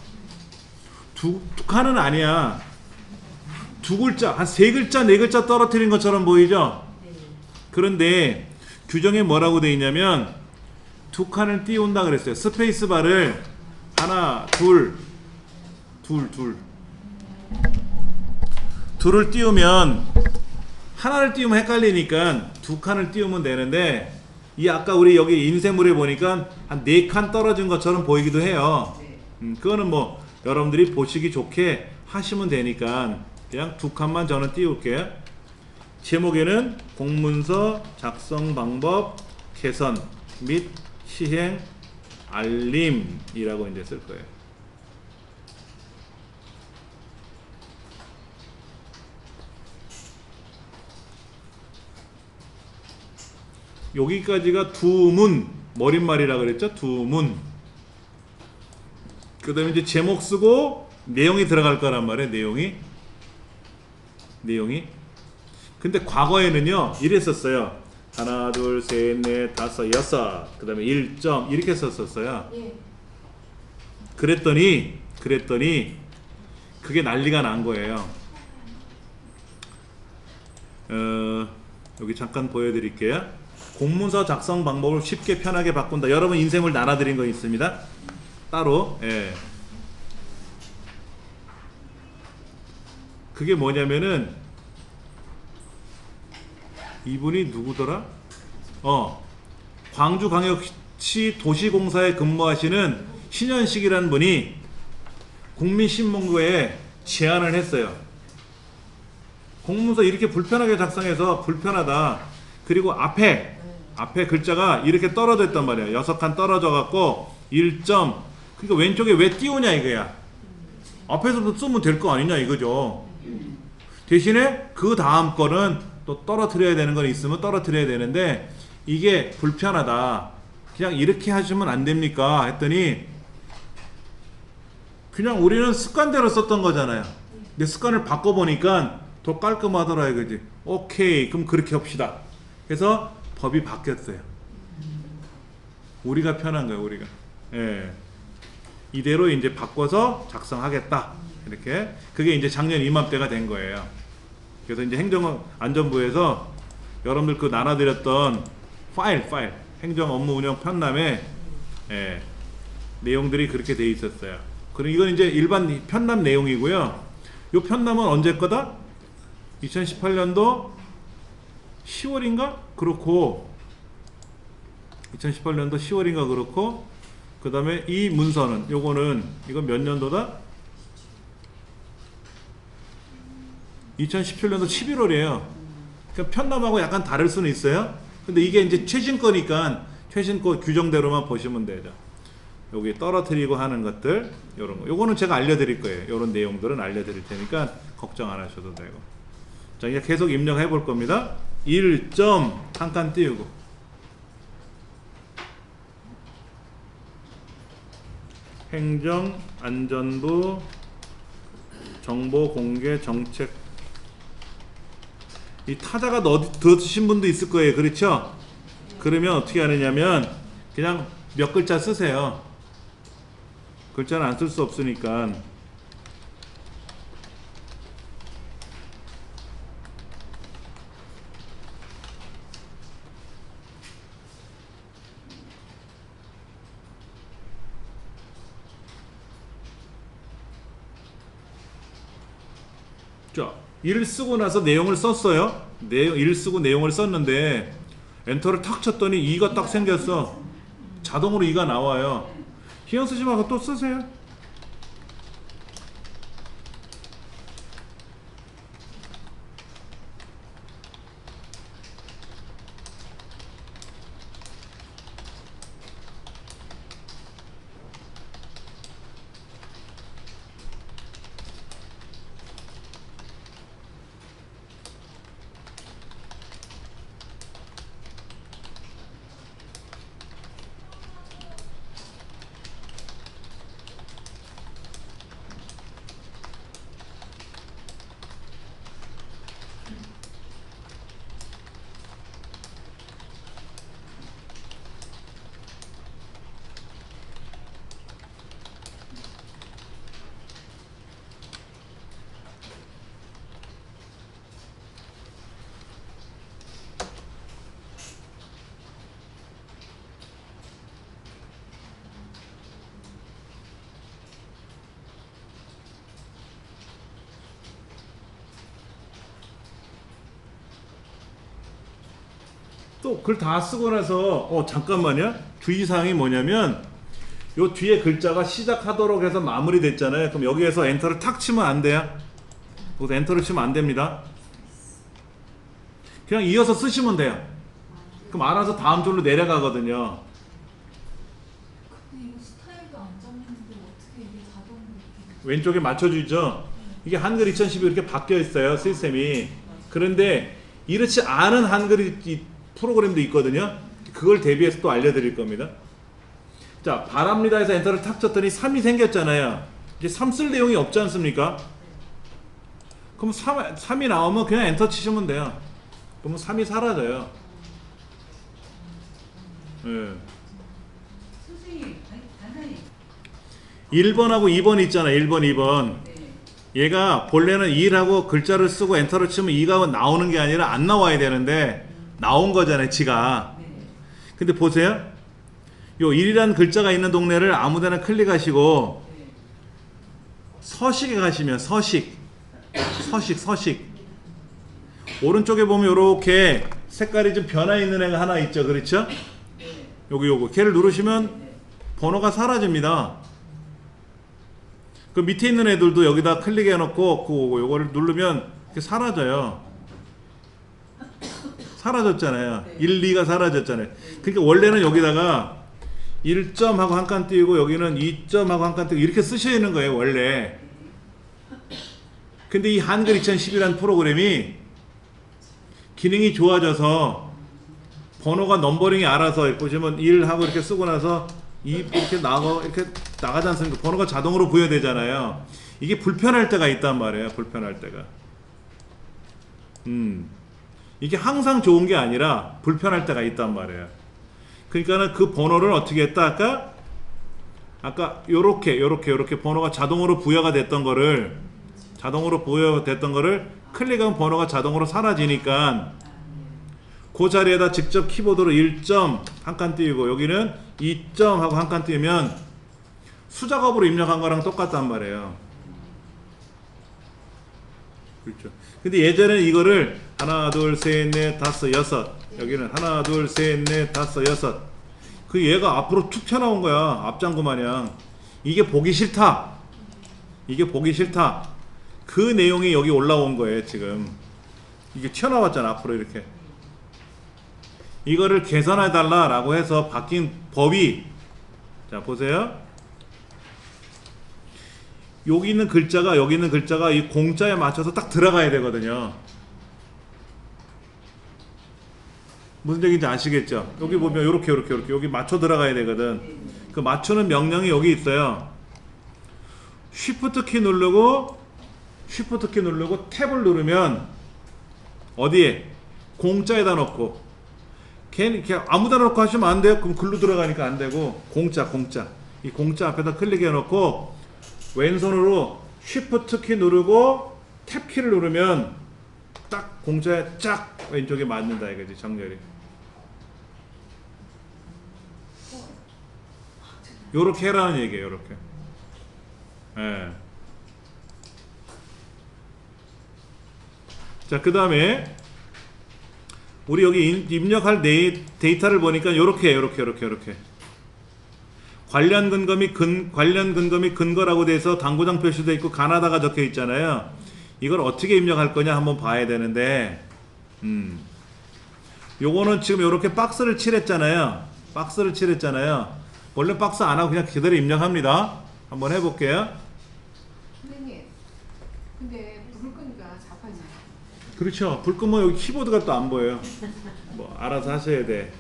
두 칸은 아니야. 두 글자, 한 세 글자, 네 글자 떨어뜨린 것처럼 보이죠? 그런데 규정에 뭐라고 되어 있냐면 두 칸을 띄운다 그랬어요. 스페이스바를 하나, 둘을 띄우면 하나를 띄우면 헷갈리니까 두 칸을 띄우면 되는데 이 아까 우리 여기 인쇄물에 보니까 한 네 칸 떨어진 것처럼 보이기도 해요. 그거는 뭐 여러분들이 보시기 좋게 하시면 되니까 그냥 두 칸만 저는 띄울게요. 제목에는 공문서 작성 방법 개선 및 시행 알림이라고 이제 쓸 거예요. 여기까지가 두문, 머릿말이라 그랬죠? 두문. 그 다음에 이제 제목 쓰고 내용이 들어갈 거란 말이에요. 내용이. 근데 과거에는요, 이랬었어요. 하나, 둘, 셋, 넷, 다섯, 여섯. 그 다음에 1점. 이렇게 썼었어요. 그랬더니, 그게 난리가 난 거예요. 여기 잠깐 보여드릴게요. 공문서 작성 방법을 쉽게 편하게 바꾼다. 여러분 인쇄물 나눠드린 거 있습니다. 따로. 예. 그게 뭐냐면은 이분이 누구더라? 광주광역시 도시공사에 근무하시는 신현식이라는 분이 국민신문고에 제안을 했어요. 공문서 이렇게 불편하게 작성해서 불편하다. 그리고 앞에 글자가 이렇게 떨어져 있단 말이야. 6칸 떨어져 갖고 1점. 그러니까 왼쪽에 왜 띄우냐 이거야. 앞에서도 쓰면 될 거 아니냐 이거죠. 대신에 그 다음 거는 또 떨어뜨려야 되는 건 있으면 떨어뜨려야 되는데 이게 불편하다. 그냥 이렇게 하시면 안 됩니까? 했더니 그냥 우리는 습관대로 썼던 거잖아요. 근데 습관을 바꿔보니까 더 깔끔하더라 이거지. 오케이, 그럼 그렇게 합시다. 그래서 법이 바뀌었어요. 우리가 편한 거예요, 우리가. 예. 이대로 이제 바꿔서 작성하겠다. 이렇게. 그게 이제 작년 이맘때가 된 거예요. 그래서 이제 행정안전부에서 여러분들 그 나눠드렸던 파일, 행정 업무 운영 편람에 예, 내용들이 그렇게 돼 있었어요. 그리고 이건 이제 일반 편람 내용이고요. 이 편람은 언제 거다? 2018년도 10월인가? 그렇고 2018년도 10월인가 그렇고 그 다음에 이 문서는 이건 몇 년도다? 2017년도 11월이에요. 그러니까 편남하고 약간 다를 수는 있어요. 근데 이게 이제 최신 거니까 최신 거 규정대로만 보시면 되죠. 여기 떨어뜨리고 하는 것들, 요런 거. 요거는 제가 알려드릴 거예요. 요런 내용들은 알려드릴 테니까 걱정 안 하셔도 되고. 자, 이제 계속 입력해 볼 겁니다. 1점 한 칸 띄우고. 행정안전부 정보공개정책. 이 타자가 넣으신 분도 있을 거예요. 그렇죠? 그러면 어떻게 하느냐면 그냥 몇 글자 쓰세요. 글자는 안 쓸 수 없으니까. 자, 일을 쓰고 나서 내용을 썼어요. 일을 쓰고 내용을 썼는데 엔터를 탁 쳤더니 2가 딱 생겼어. 자동으로 2가 나와요. 신경 쓰지 말고 또 쓰세요. 또 글 다 쓰고 나서 잠깐만요. 주의사항이 뭐냐면 요 뒤에 글자가 시작하도록 해서 마무리 됐잖아요. 그럼 여기에서 엔터를 탁 치면 안 돼요. 여기서 엔터를 치면 안 됩니다. 그냥 이어서 쓰시면 돼요. 그럼 알아서 다음 줄로 내려가거든요. 근데 이거 스타일도 안 잡는데 어떻게 이게 자동으로 이렇게 왼쪽에 맞춰주죠. 이게 한글 2012 이렇게 바뀌어 있어요. 시스템이. 그런데 이렇지 않은 한글 프로그램도 있거든요. 그걸 대비해서 또 알려드릴 겁니다. 자, 바랍니다 해서 엔터를 탁 쳤더니 3이 생겼잖아요. 이제 3 쓸 내용이 없지 않습니까? 그럼 3이 나오면 그냥 엔터 치시면 돼요. 그러면 3이 사라져요. 네. 선생님, 단단히 1번하고 2번 있잖아요. 1번, 2번. 네. 얘가 본래는 1하고 글자를 쓰고 엔터를 치면 2가 나오는 게 아니라 안 나와야 되는데 나온 거잖아요. 지가. 네. 근데 보세요. 요 1이라는 글자가 있는 동네를 아무데나 클릭하시고 네. 서식에 가시면 서식 오른쪽에 보면 요렇게 색깔이 좀 변화 있는 애가 하나 있죠. 그렇죠? 네. 요거 걔를 누르시면 번호가 사라집니다. 그 밑에 있는 애들도 여기다 클릭해 놓고 요거를 누르면 이렇게 사라져요. 사라졌잖아요. 1, 2가 사라졌잖아요. 그러니까 원래는 여기다가 1점 하고 한 칸 띄우고 여기는 2점 하고 한 칸 띄우고 이렇게 쓰셔야 하는 거예요. 원래. 근데 이 한글 2010이라는 프로그램이 기능이 좋아져서 번호가 넘버링이 알아서 보시면 1 하고 이렇게 쓰고 나서 2 이렇게 나가지 않습니까? 번호가 자동으로 부여되잖아요. 이게 불편할 때가 있단 말이에요. 불편할 때가. 이게 항상 좋은 게 아니라 불편할 때가 있단 말이에요. 그러니까는 그 번호를 어떻게 했다? 아까 요렇게 번호가 자동으로 부여가 됐던 거를 클릭하면 번호가 자동으로 사라지니까 그 자리에다 직접 키보드로 1점 한 칸 띄우고 여기는 2점 하고 한 칸 띄우면 수작업으로 입력한 거랑 똑같단 말이에요. 그렇죠. 근데 예전에는 이거를 하나 둘 셋 넷 다섯 여섯 여기는 하나 둘 셋 넷 다섯 여섯 그 얘가 앞으로 툭 튀어나온 거야. 앞장구 마냥. 이게 보기 싫다. 그 내용이 여기 올라온 거예요. 지금 이게 튀어나왔잖아. 앞으로 이렇게 이거를 개선해 달라라고 해서 바뀐 법이, 자 보세요. 여기 있는 글자가 이 공자에 맞춰서 딱 들어가야 되거든요. 무슨 얘기인지 아시겠죠? 여기 보면 요렇게 여기 맞춰 들어가야 되거든. 그 맞추는 명령이 여기 있어요. 쉬프트 키 누르고 탭을 누르면 어디에? 공자에다 넣고, 괜히 아무데나 넣고 하시면 안 돼요. 그럼 글로 들어가니까 안 되고, 공자 이 공자 앞에다 클릭해 놓고 왼손으로 쉬프트 키 누르고 탭 키를 누르면 딱 공자에 쫙 왼쪽에 맞는다 이거지. 정렬이 요렇게 해라는 얘기예요. 요렇게. 예. 자, 그 다음에 우리 여기 입력할 데이터를 보니까 요렇게 관련 근거 및 근거라고 돼서 당구장 표시되어 있고 가나다가 적혀 있잖아요. 이걸 어떻게 입력할 거냐 한번 봐야 되는데, 요거는 지금 요렇게 박스를 칠했잖아요. 원래 박스 안 하고 그냥 그대로 입력합니다. 한번 해볼게요. 선생님, 근데 불을 끄니까 자판이야. 그렇죠. 불 끄면 여기 키보드가 또 안 보여요. 뭐 알아서 하셔야 돼.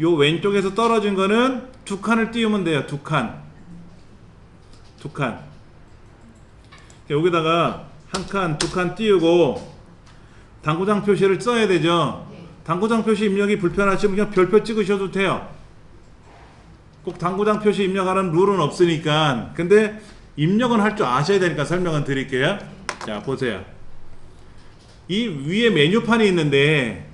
요 왼쪽에서 떨어진 거는 두 칸을 띄우면 돼요. 두 칸. 여기다가 한 칸, 두 칸 띄우고 당구장 표시를 써야 되죠. 당구장 표시 입력이 불편하시면 그냥 별표 찍으셔도 돼요. 꼭 당구장 표시 입력하는 룰은 없으니까. 근데 입력은 할 줄 아셔야 되니까 설명은 드릴게요. 자, 보세요. 이 위에 메뉴판이 있는데,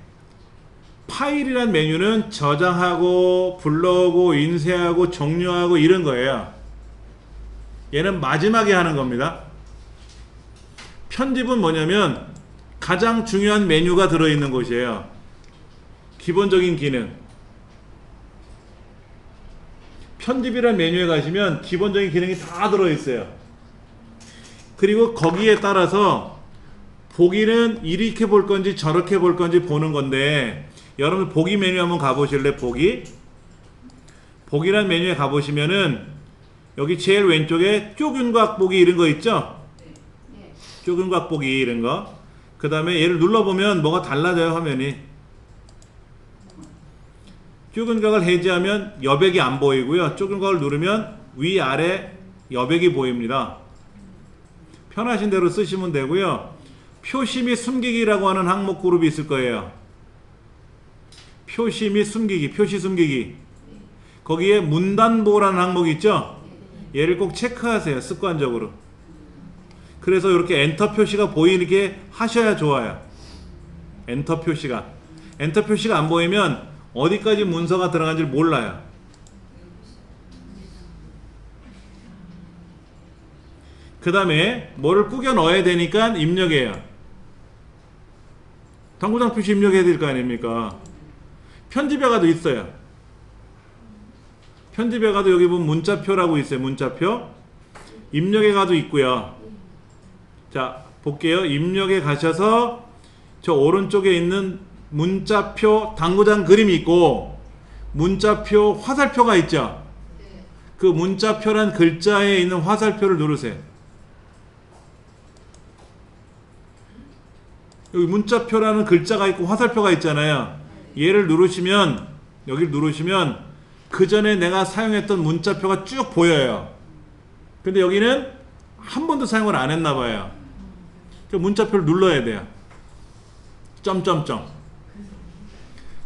파일이란 메뉴는 저장하고 불러오고 인쇄하고 종료하고 이런 거예요. 얘는 마지막에 하는 겁니다. 편집은 뭐냐면 가장 중요한 메뉴가 들어있는 곳이에요. 기본적인 기능. 편집이란 메뉴에 가시면 기본적인 기능이 다 들어있어요. 그리고 거기에 따라서 보기는 이렇게 볼 건지 저렇게 볼 건지 보는 건데, 여러분 보기 메뉴 한번 가보실래? 보기란 메뉴에 가보시면은 여기 제일 왼쪽에 쪼균각 보기 이런 거 있죠? 쪼균각 보기 이런 거. 그 다음에 얘를 눌러보면 뭐가 달라져요. 화면이. 쪼균각을 해제하면 여백이 안 보이고요. 쪼균각을 누르면 위아래 여백이 보입니다. 편하신 대로 쓰시면 되고요. 표시 및 숨기기라고 하는 항목 그룹이 있을 거예요. 표시 및 숨기기, 표시 숨기기. 거기에 문단보라는 항목이 있죠? 얘를 꼭 체크하세요. 습관적으로. 그래서 이렇게 엔터 표시가 보이게 하셔야 좋아요. 엔터 표시가 안 보이면 어디까지 문서가 들어간지 몰라요. 그 다음에 뭐를 꾸겨 넣어야 되니까 입력해요. 당구장 표시 입력해야 될 거 아닙니까? 편집에 가도 있어요. 편집에 가도 여기 보면 문자표라고 있어요. 문자표. 입력에 가도 있고요. 자, 볼게요. 입력에 가셔서 저 오른쪽에 있는 문자표 당구장 그림이 있고 문자표 화살표가 있죠. 그 문자표란 글자에 있는 화살표를 누르세요. 여기 문자표라는 글자가 있고 화살표가 있잖아요. 얘를 누르시면, 여기를 누르시면 그 전에 내가 사용했던 문자표가 쭉 보여요. 근데 여기는 한 번도 사용을 안 했나 봐요. 그 문자표를 눌러야 돼요. 점점점.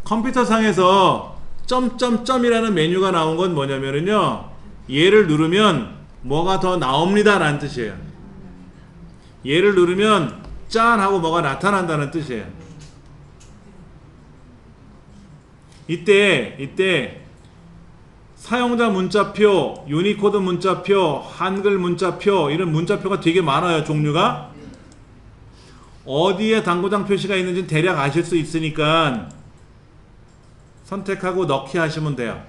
컴퓨터 상에서 점점점이라는 메뉴가 나온 건 뭐냐면요, 얘를 누르면 뭐가 더 나옵니다 라는 뜻이에요. 얘를 누르면 짠 하고 뭐가 나타난다는 뜻이에요. 이때 사용자 문자표, 유니코드 문자표, 한글 문자표, 이런 문자표가 되게 많아요. 종류가. 어디에 당구장 표시가 있는지 대략 아실 수 있으니까 선택하고 넣기 하시면 돼요.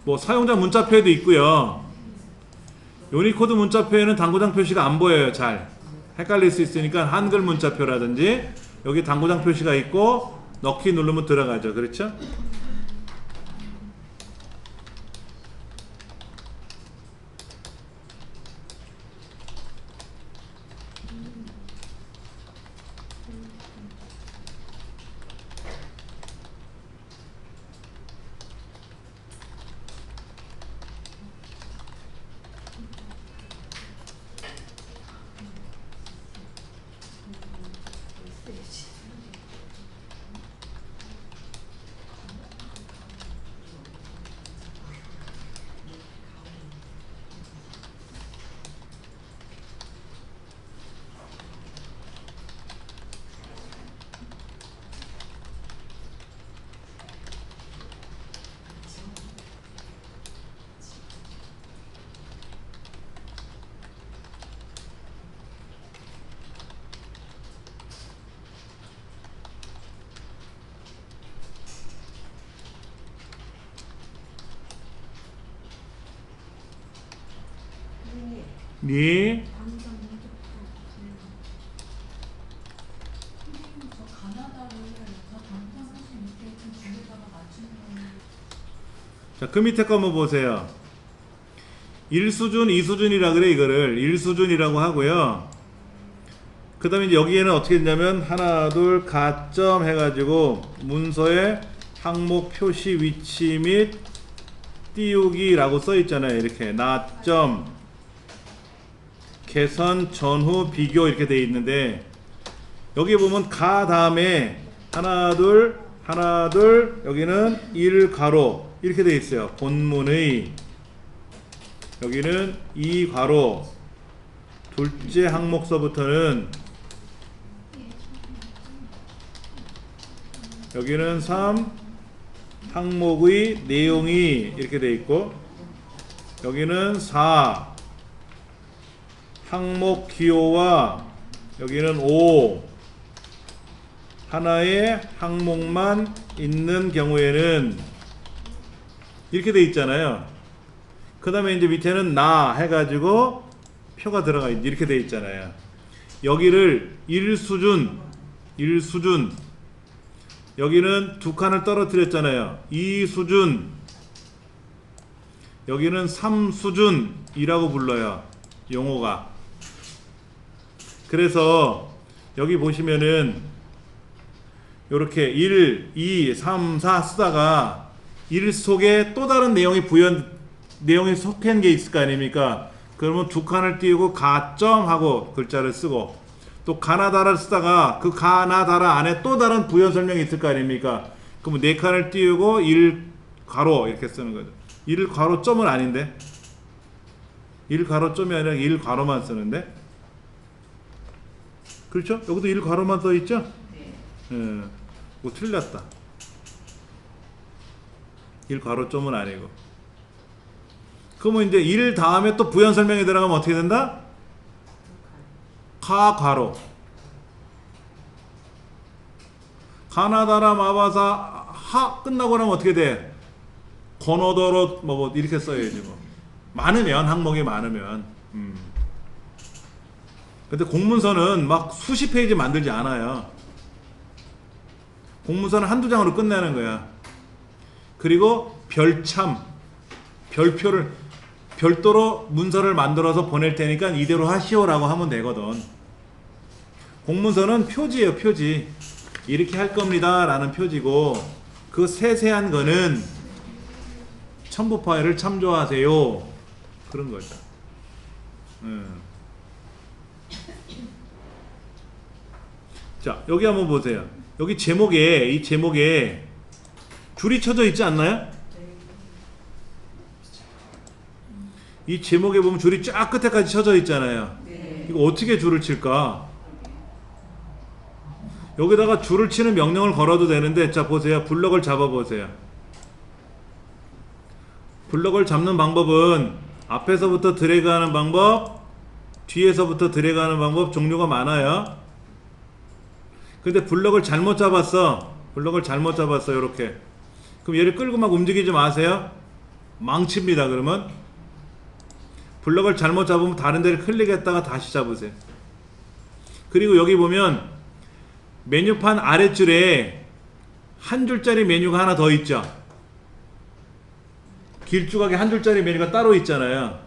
뭐 사용자 문자표에도 있고요. 유니코드 문자표에는 당구장 표시가 안 보여요. 잘 헷갈릴 수 있으니까 한글 문자표라든지 여기 당구장 표시가 있고 넣기 누르면 들어가죠. 그렇죠? 네. 당장 선생님 저 가나다를 저 당장 36개 두 개다가 맞추는 거는 자, 그 밑에 거 한번 보세요. 1수준, 2수준이라 그래. 이거를 1수준이라고 하고요. 그 다음에 이제 여기에는 어떻게 되냐면 하나 둘 가점 해가지고 문서에 항목 표시 위치 및 띄우기라고 써 있잖아요. 이렇게 나점 개선 전후 비교 이렇게 돼 있는데 여기 보면 가 다음에 하나 둘 여기는 1 가로 이렇게 돼 있어요. 본문의 여기는 2 가로 둘째 항목서부터는 여기는 3 항목의 내용이 이렇게 돼 있고 여기는 4 항목 기호와 여기는 5 하나의 항목만 있는 경우에는 이렇게 돼 있잖아요. 그 다음에 이제 밑에는 나 해가지고 표가 들어가 이렇게 돼 있잖아요. 여기를 1수준 여기는 두 칸을 떨어뜨렸잖아요. 2수준 여기는 3수준이라고 불러요. 용어가. 그래서 여기 보시면은 요렇게 1, 2, 3, 4 쓰다가 1 속에 또 다른 내용이 내용이 속한 게 있을 거 아닙니까? 그러면 두 칸을 띄우고 가점하고 글자를 쓰고 또 가나다라를 쓰다가 그 가나다라 안에 또 다른 부연 설명이 있을 거 아닙니까? 그러면 네 칸을 띄우고 1 가로 이렇게 쓰는 거죠. 1 가로 점은 아닌데 1 가로 점이 아니라 1 가로만 쓰는데 그렇죠? 여기도 1 가로만 써 있죠? 네. 예. 뭐 틀렸다. 1 가로 점은 아니고. 그러면 이제 1 다음에 또 부연 설명이 들어가면 어떻게 된다? 가 가로. 가나다라 마바사 하 끝나고 나면 어떻게 돼? 고노도로 뭐 이렇게 써야지 뭐. 많으면 항목이 많으면. 근데 공문서는 막 수십 페이지 만들지 않아요. 공문서는 한두 장으로 끝내는 거야. 그리고 별참, 별표를 별도로 문서를 만들어서 보낼 테니까 이대로 하시오라고 하면 되거든. 공문서는 표지예요, 표지. 이렇게 할 겁니다 라는 표지고 그 세세한 거는 첨부 파일을 참조하세요. 그런 거죠. 자, 여기 한번 보세요. 여기 제목에, 이 제목에 줄이 쳐져 있지 않나요? 이 제목에 보면 줄이 쫙 끝에까지 쳐져 있잖아요. 이거 어떻게 줄을 칠까? 여기다가 줄을 치는 명령을 걸어도 되는데, 자 보세요. 블럭을 잡아 보세요. 블럭을 잡는 방법은 앞에서부터 드래그하는 방법, 뒤에서부터 드래그하는 방법 종류가 많아요. 근데 블럭을 잘못 잡았어. 블럭을 잘못 잡았어. 이렇게. 그럼 얘를 끌고 막 움직이지 마세요. 망칩니다. 그러면 블럭을 잘못 잡으면 다른 데를 클릭했다가 다시 잡으세요. 그리고 여기 보면 메뉴판 아랫줄에 한 줄짜리 메뉴가 하나 더 있죠. 길쭉하게 한 줄짜리 메뉴가 따로 있잖아요.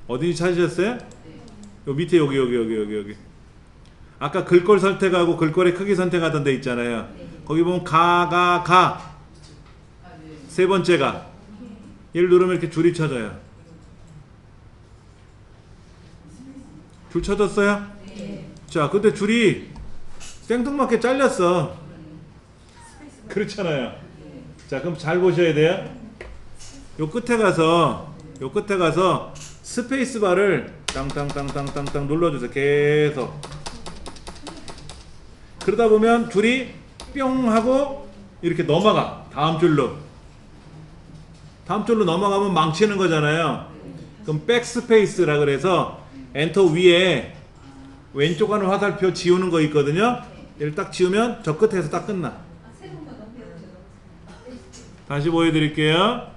어디 찾으셨어요? 요 밑에 여기. 아까 글꼴 선택하고 글꼴의 크기 선택하던 데 있잖아요. 거기 보면 가. 세 번째가. 얘를 누르면 이렇게 줄이 쳐져요. 줄 쳐졌어요? 자, 근데 줄이 생뚱맞게 잘렸어. 그렇잖아요. 자, 그럼 잘 보셔야 돼요. 요 끝에 가서 스페이스바를 땅땅땅땅땅땅 눌러주세요. 계속. 그러다 보면 줄이 뿅 하고 이렇게 넘어가. 다음 줄로 넘어가면 망치는 거잖아요. 그럼 백스페이스라 그래서 엔터 위에 왼쪽 하는 화살표 지우는 거 있거든요. 얘를 딱 지우면 저 끝에서 딱 끝나. 다시 보여드릴게요.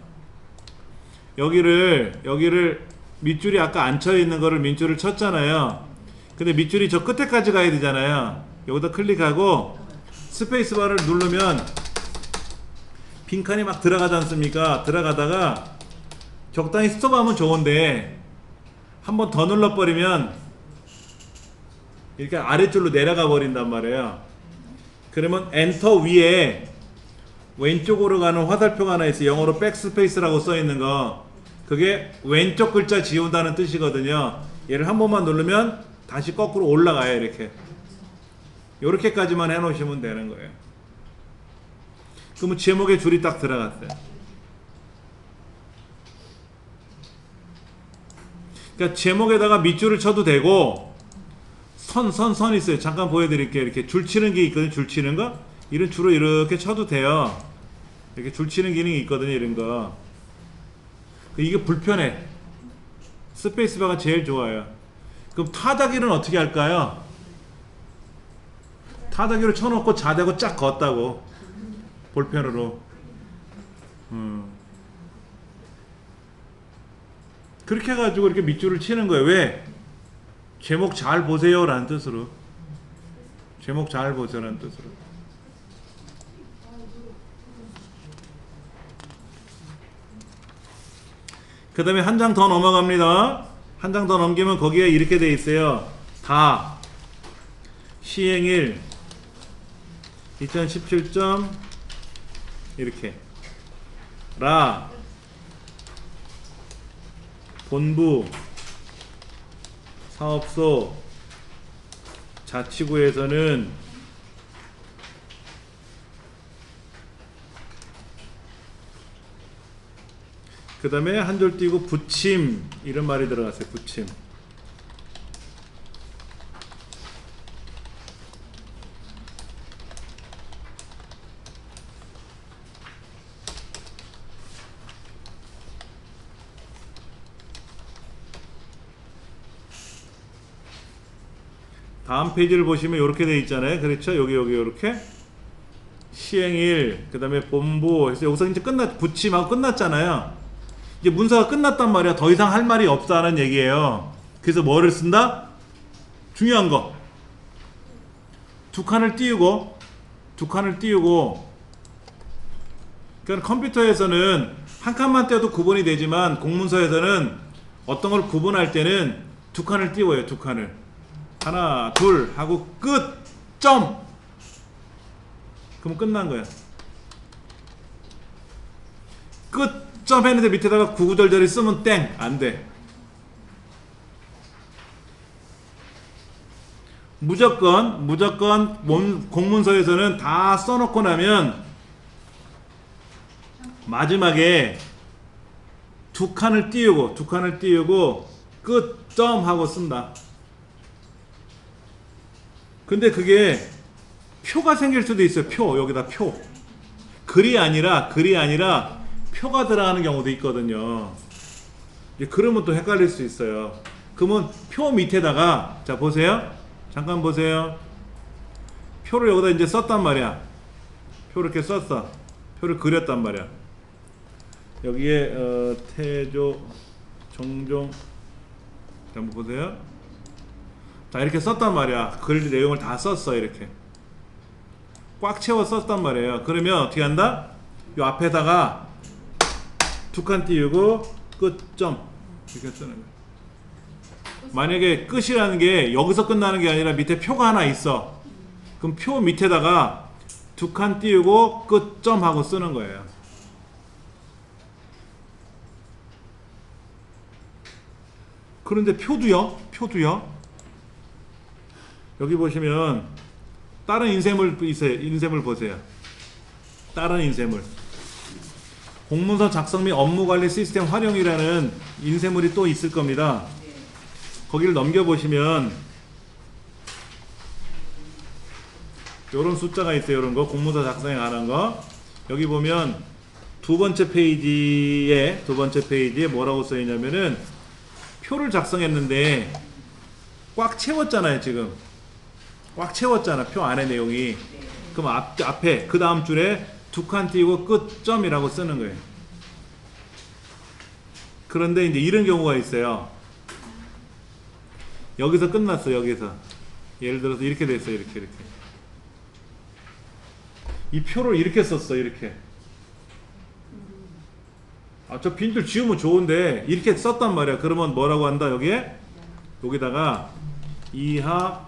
여기를 밑줄이 아까 안 쳐있는 거를 밑줄을 쳤잖아요. 근데 밑줄이 저 끝에까지 가야 되잖아요. 여기다 클릭하고 스페이스바를 누르면 빈칸이 막 들어가지 않습니까? 들어가다가 적당히 스톱하면 좋은데 한번 더 눌러버리면 이렇게 아래줄로 내려가 버린단 말이에요. 그러면 엔터 위에 왼쪽으로 가는 화살표가 하나 있어요. 영어로 백스페이스라고 써있는 거. 그게 왼쪽 글자 지운다는 뜻이거든요. 얘를 한 번만 누르면 다시 거꾸로 올라가요. 이렇게까지만 해놓으시면 되는 거예요. 그러면 제목에 줄이 딱 들어갔어요. 그러니까 제목에다가 밑줄을 쳐도 되고 선 있어요. 잠깐 보여드릴게요. 이렇게 줄 치는 게 있거든요. 줄 치는 거. 이런 줄로 이렇게 쳐도 돼요. 이렇게 줄 치는 기능이 있거든요. 이런 거. 이게 불편해. 스페이스바가 제일 좋아요. 그럼 타다기는 어떻게 할까요? 타다기로 쳐놓고 자대고 쫙 걷다고. 볼펜으로. 그렇게 해가지고 이렇게 밑줄을 치는 거예요. 왜? 제목 잘 보세요 라는 뜻으로. 제목 잘 보세요 라는 뜻으로. 그 다음에 한 장 더 넘어갑니다. 한 장 더 넘기면 거기에 이렇게 돼 있어요. 다 시행일 2017점 이렇게 라 본부 사업소 자치구에서는 그 다음에 한 줄 띄고 부침 이런 말이 들어갔어요. 부침. 다음 페이지를 보시면 이렇게 돼 있잖아요. 그렇죠? 여기 이렇게 시행일 그 다음에 본부 해서 여기서 이제 부침하고 끝났잖아요. 이제 문서가 끝났단 말이야. 더 이상 할 말이 없다는 얘기예요. 그래서 뭐를 쓴다? 중요한 거 두 칸을 띄우고 그러니까 컴퓨터에서는 한 칸만 떼도 구분이 되지만 공문서에서는 어떤 걸 구분할 때는 두 칸을 띄워요. 두 칸을 하나 둘 하고 끝 점 그러면 끝난 거야. 끝 점 했는데 밑에다가 구구절절히 쓰면 땡 안돼. 무조건 공문서에서는 다 써놓고 나면 마지막에 두 칸을 띄우고 끝 점 하고 쓴다. 근데 그게 표가 생길 수도 있어요. 여기다 표. 글이 아니라 표가 들어가는 경우도 있거든요. 그러면 또 헷갈릴 수 있어요. 그러면 표 밑에다가 자 보세요. 잠깐 보세요. 표를 여기다 이제 썼단 말이야. 표를 이렇게 썼어. 표를 그렸단 말이야. 여기에 태조 종종 한번 보세요. 자 이렇게 썼단 말이야. 글 내용을 다 썼어. 이렇게 꽉 채워 썼단 말이에요. 그러면 어떻게 한다? 요 앞에다가 두 칸 띄우고 끝점 이렇게 쓰는 거예요. 만약에 끝이라는 게 여기서 끝나는 게 아니라 밑에 표가 하나 있어. 그럼 표 밑에다가 두 칸 띄우고 끝점 하고 쓰는 거예요. 그런데 표도요. 여기 보시면 다른 인쇄물 있어요. 인쇄물 보세요. 다른 인쇄물. 공문서 작성 및 업무관리 시스템 활용이라는 인쇄물이 또 있을 겁니다. 거기를 넘겨보시면 요런 숫자가 있어요. 요런 거 공문서 작성에 관한 거. 여기 보면 두 번째 페이지에 뭐라고 써있냐면은 표를 작성했는데 꽉 채웠잖아요. 지금 꽉 채웠잖아. 표 안에 내용이. 그럼 앞에 그 다음 줄에 두 칸 띄우고 끝점이라고 쓰는 거예요. 그런데 이제 이런 경우가 있어요. 여기서 끝났어. 여기서 예를 들어서 이렇게 됐어. 이렇게 이 표를 이렇게 썼어. 이렇게 저 빈줄 지우면 좋은데 이렇게 썼단 말이야. 그러면 뭐라고 한다? 여기다가 이하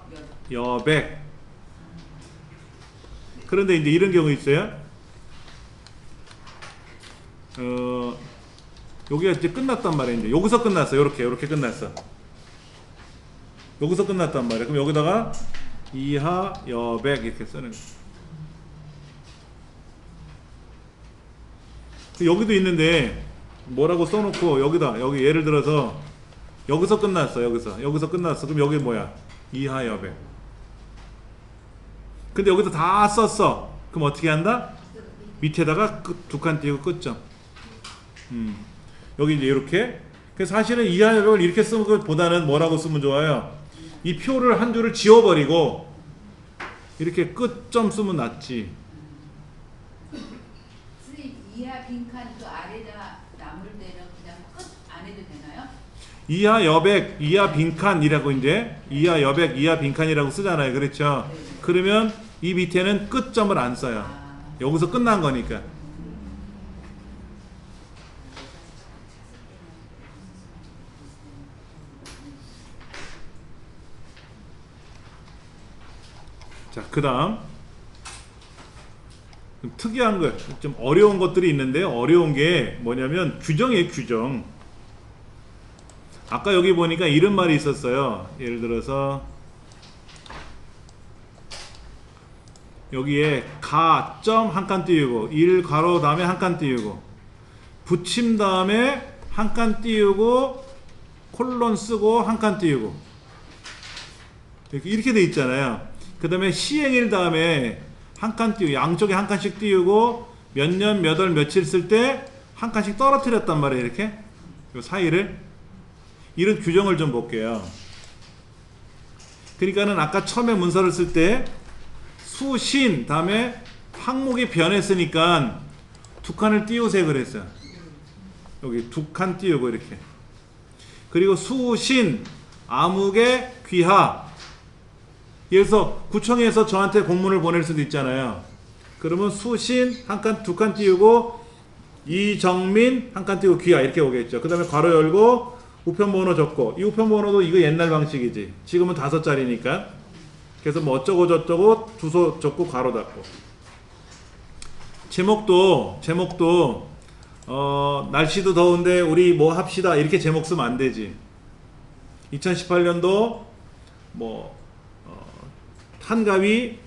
여백. 그런데 이제 이런 경우 있어요. 여기가 이제 끝났단 말이야. 이제 여기서 끝났어. 이렇게 끝났어. 여기서 끝났단 말이야. 그럼 여기다가 이하 여백 이렇게 쓰는 거야. 여기도 있는데 뭐라고 써놓고 여기 예를 들어서 여기서 끝났어. 여기서 끝났어. 그럼 여기 뭐야? 이하 여백. 근데 여기서 다 썼어. 그럼 어떻게 한다? 밑에다가 두 칸 띄우고 끝점. 여기 이제 이렇게. 그래서 사실은 이하 여백을 이렇게 쓰는 것보다는 뭐라고 쓰면 좋아요? 이 표를 한 줄을 지워버리고 이렇게 끝점 쓰면 낫지. 이하 빈칸 그 아래다 남을 때는 그냥 끝 안 해도 되나요? 이하 여백, 이하 빈칸이라고 이제 이하 여백, 이하 빈칸이라고 쓰잖아요. 그렇죠? 네. 그러면 이 밑에는 끝점을 안 써요. 여기서 끝난 거니까. 자, 그 다음 특이한 거, 좀 어려운 것들이 있는데 어려운 게 뭐냐면 규정이에요. 규정. 아까 여기 보니까 이런 말이 있었어요. 예를 들어서 여기에 가, 점 한 칸 띄우고 1 가로 다음에 한 칸 띄우고 붙임 다음에 한 칸 띄우고 콜론 쓰고 한 칸 띄우고 이렇게 돼 있잖아요. 그 다음에 시행일 다음에 한 칸 띄우고 양쪽에 한 칸씩 띄우고 몇 년, 몇 월, 며칠 쓸 때 한 칸씩 떨어뜨렸단 말이에요. 이렇게 요 사이를. 이런 규정을 좀 볼게요. 그러니까는 아까 처음에 문서를 쓸 때 수신 다음에 항목이 변했으니까 두 칸을 띄우세요 그랬어요. 여기 두 칸 띄우고 이렇게. 그리고 수신 암흑의 귀하. 그래서 구청에서 저한테 공문을 보낼 수도 있잖아요. 그러면 수신 한 칸, 두 칸 띄우고 이정민 한 칸 띄우고 귀하 이렇게 오겠죠. 그 다음에 괄호 열고 우편번호 적고, 이 우편번호도 이거 옛날 방식이지. 지금은 5자리니까. 그래서 뭐 어쩌고 저쩌고 주소 적고 괄호 닫고. 제목도 날씨도 더운데 우리 뭐 합시다 이렇게 제목 쓰면 안 되지. 2018년도 뭐 한가위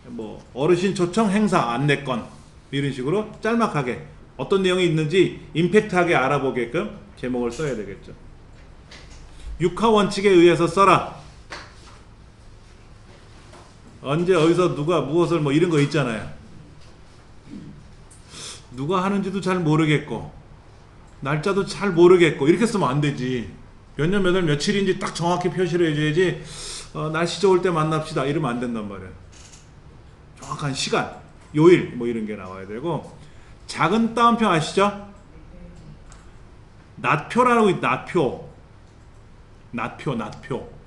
뭐 어르신 초청 행사 안내권 이런 식으로 짤막하게 어떤 내용이 있는지 임팩트하게 알아보게끔 제목을 써야 되겠죠. 육하 원칙에 의해서 써라. 언제 어디서 누가 무엇을 뭐 이런 거 있잖아요. 누가 하는지도 잘 모르겠고 날짜도 잘 모르겠고 이렇게 쓰면 안 되지. 몇 년 몇 월 며칠인지 딱 정확히 표시를 해줘야지. 날씨 좋을 때 만납시다 이러면 안 된단 말이에요. 정확한 시간, 요일 뭐 이런 게 나와야 되고. 작은 따옴표 아시죠? 낫표라는 거 낫표. 낫표.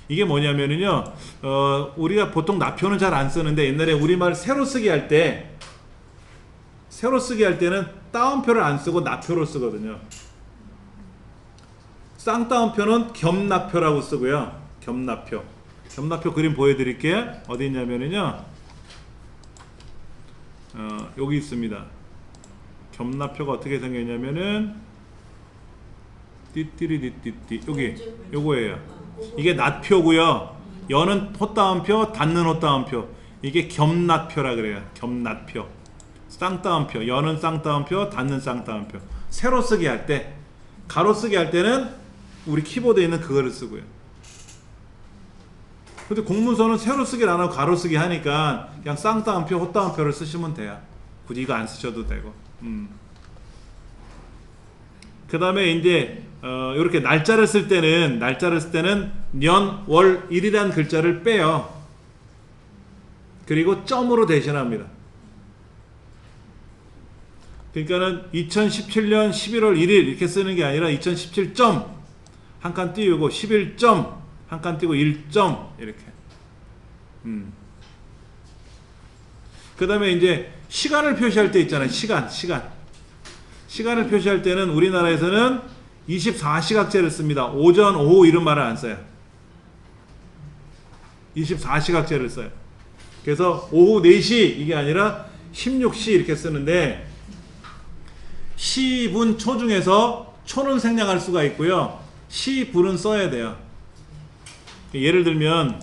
이게 뭐냐면은요, 우리가 보통 낫표는 잘 안 쓰는데 옛날에 우리말 새로 쓰기 할 때는 따옴표를 안 쓰고 낫표로 쓰거든요. 쌍따옴표는 겸납표라고 쓰고요. 겸납표 그림 보여드릴게요. 어디 있냐면은요, 여기 있습니다. 겸납표가 어떻게 생겼냐면은 띠띠리띠띠 여기 요거예요. 이게 낫표고요. 여는 호따옴표, 닫는 호따옴표. 이게 겸낫표라 그래요. 겸낫표. 쌍따옴표. 여는 쌍따옴표, 닫는 쌍따옴표. 세로 쓰기 할 때, 가로 쓰기 할 때는 우리 키보드에 있는 그거를 쓰고요. 근데 공문서는 세로 쓰기를 안 하고 가로 쓰기 하니까 그냥 쌍따옴표, 호따옴표를 쓰시면 돼요. 굳이 이거 안 쓰셔도 되고. 그 다음에 이제 이렇게 날짜를 쓸 때는 년, 월, 일이라는 글자를 빼요. 그리고 점으로 대신합니다. 그러니까는 2017년 11월 1일 이렇게 쓰는 게 아니라 2017점 한 칸 띄우고 11점 한 칸 띄우고 1점 이렇게. 그 다음에 이제 시간을 표시할 때 있잖아요. 시간을 표시할 때는 우리나라에서는 24시각제를 씁니다. 오전, 오후 이런 말을 안 써요. 24시각제를 써요. 그래서 오후 4시 이게 아니라 16시 이렇게 쓰는데, 시분 초 중에서 초는 생략할 수가 있고요. 시분은 써야 돼요. 예를 들면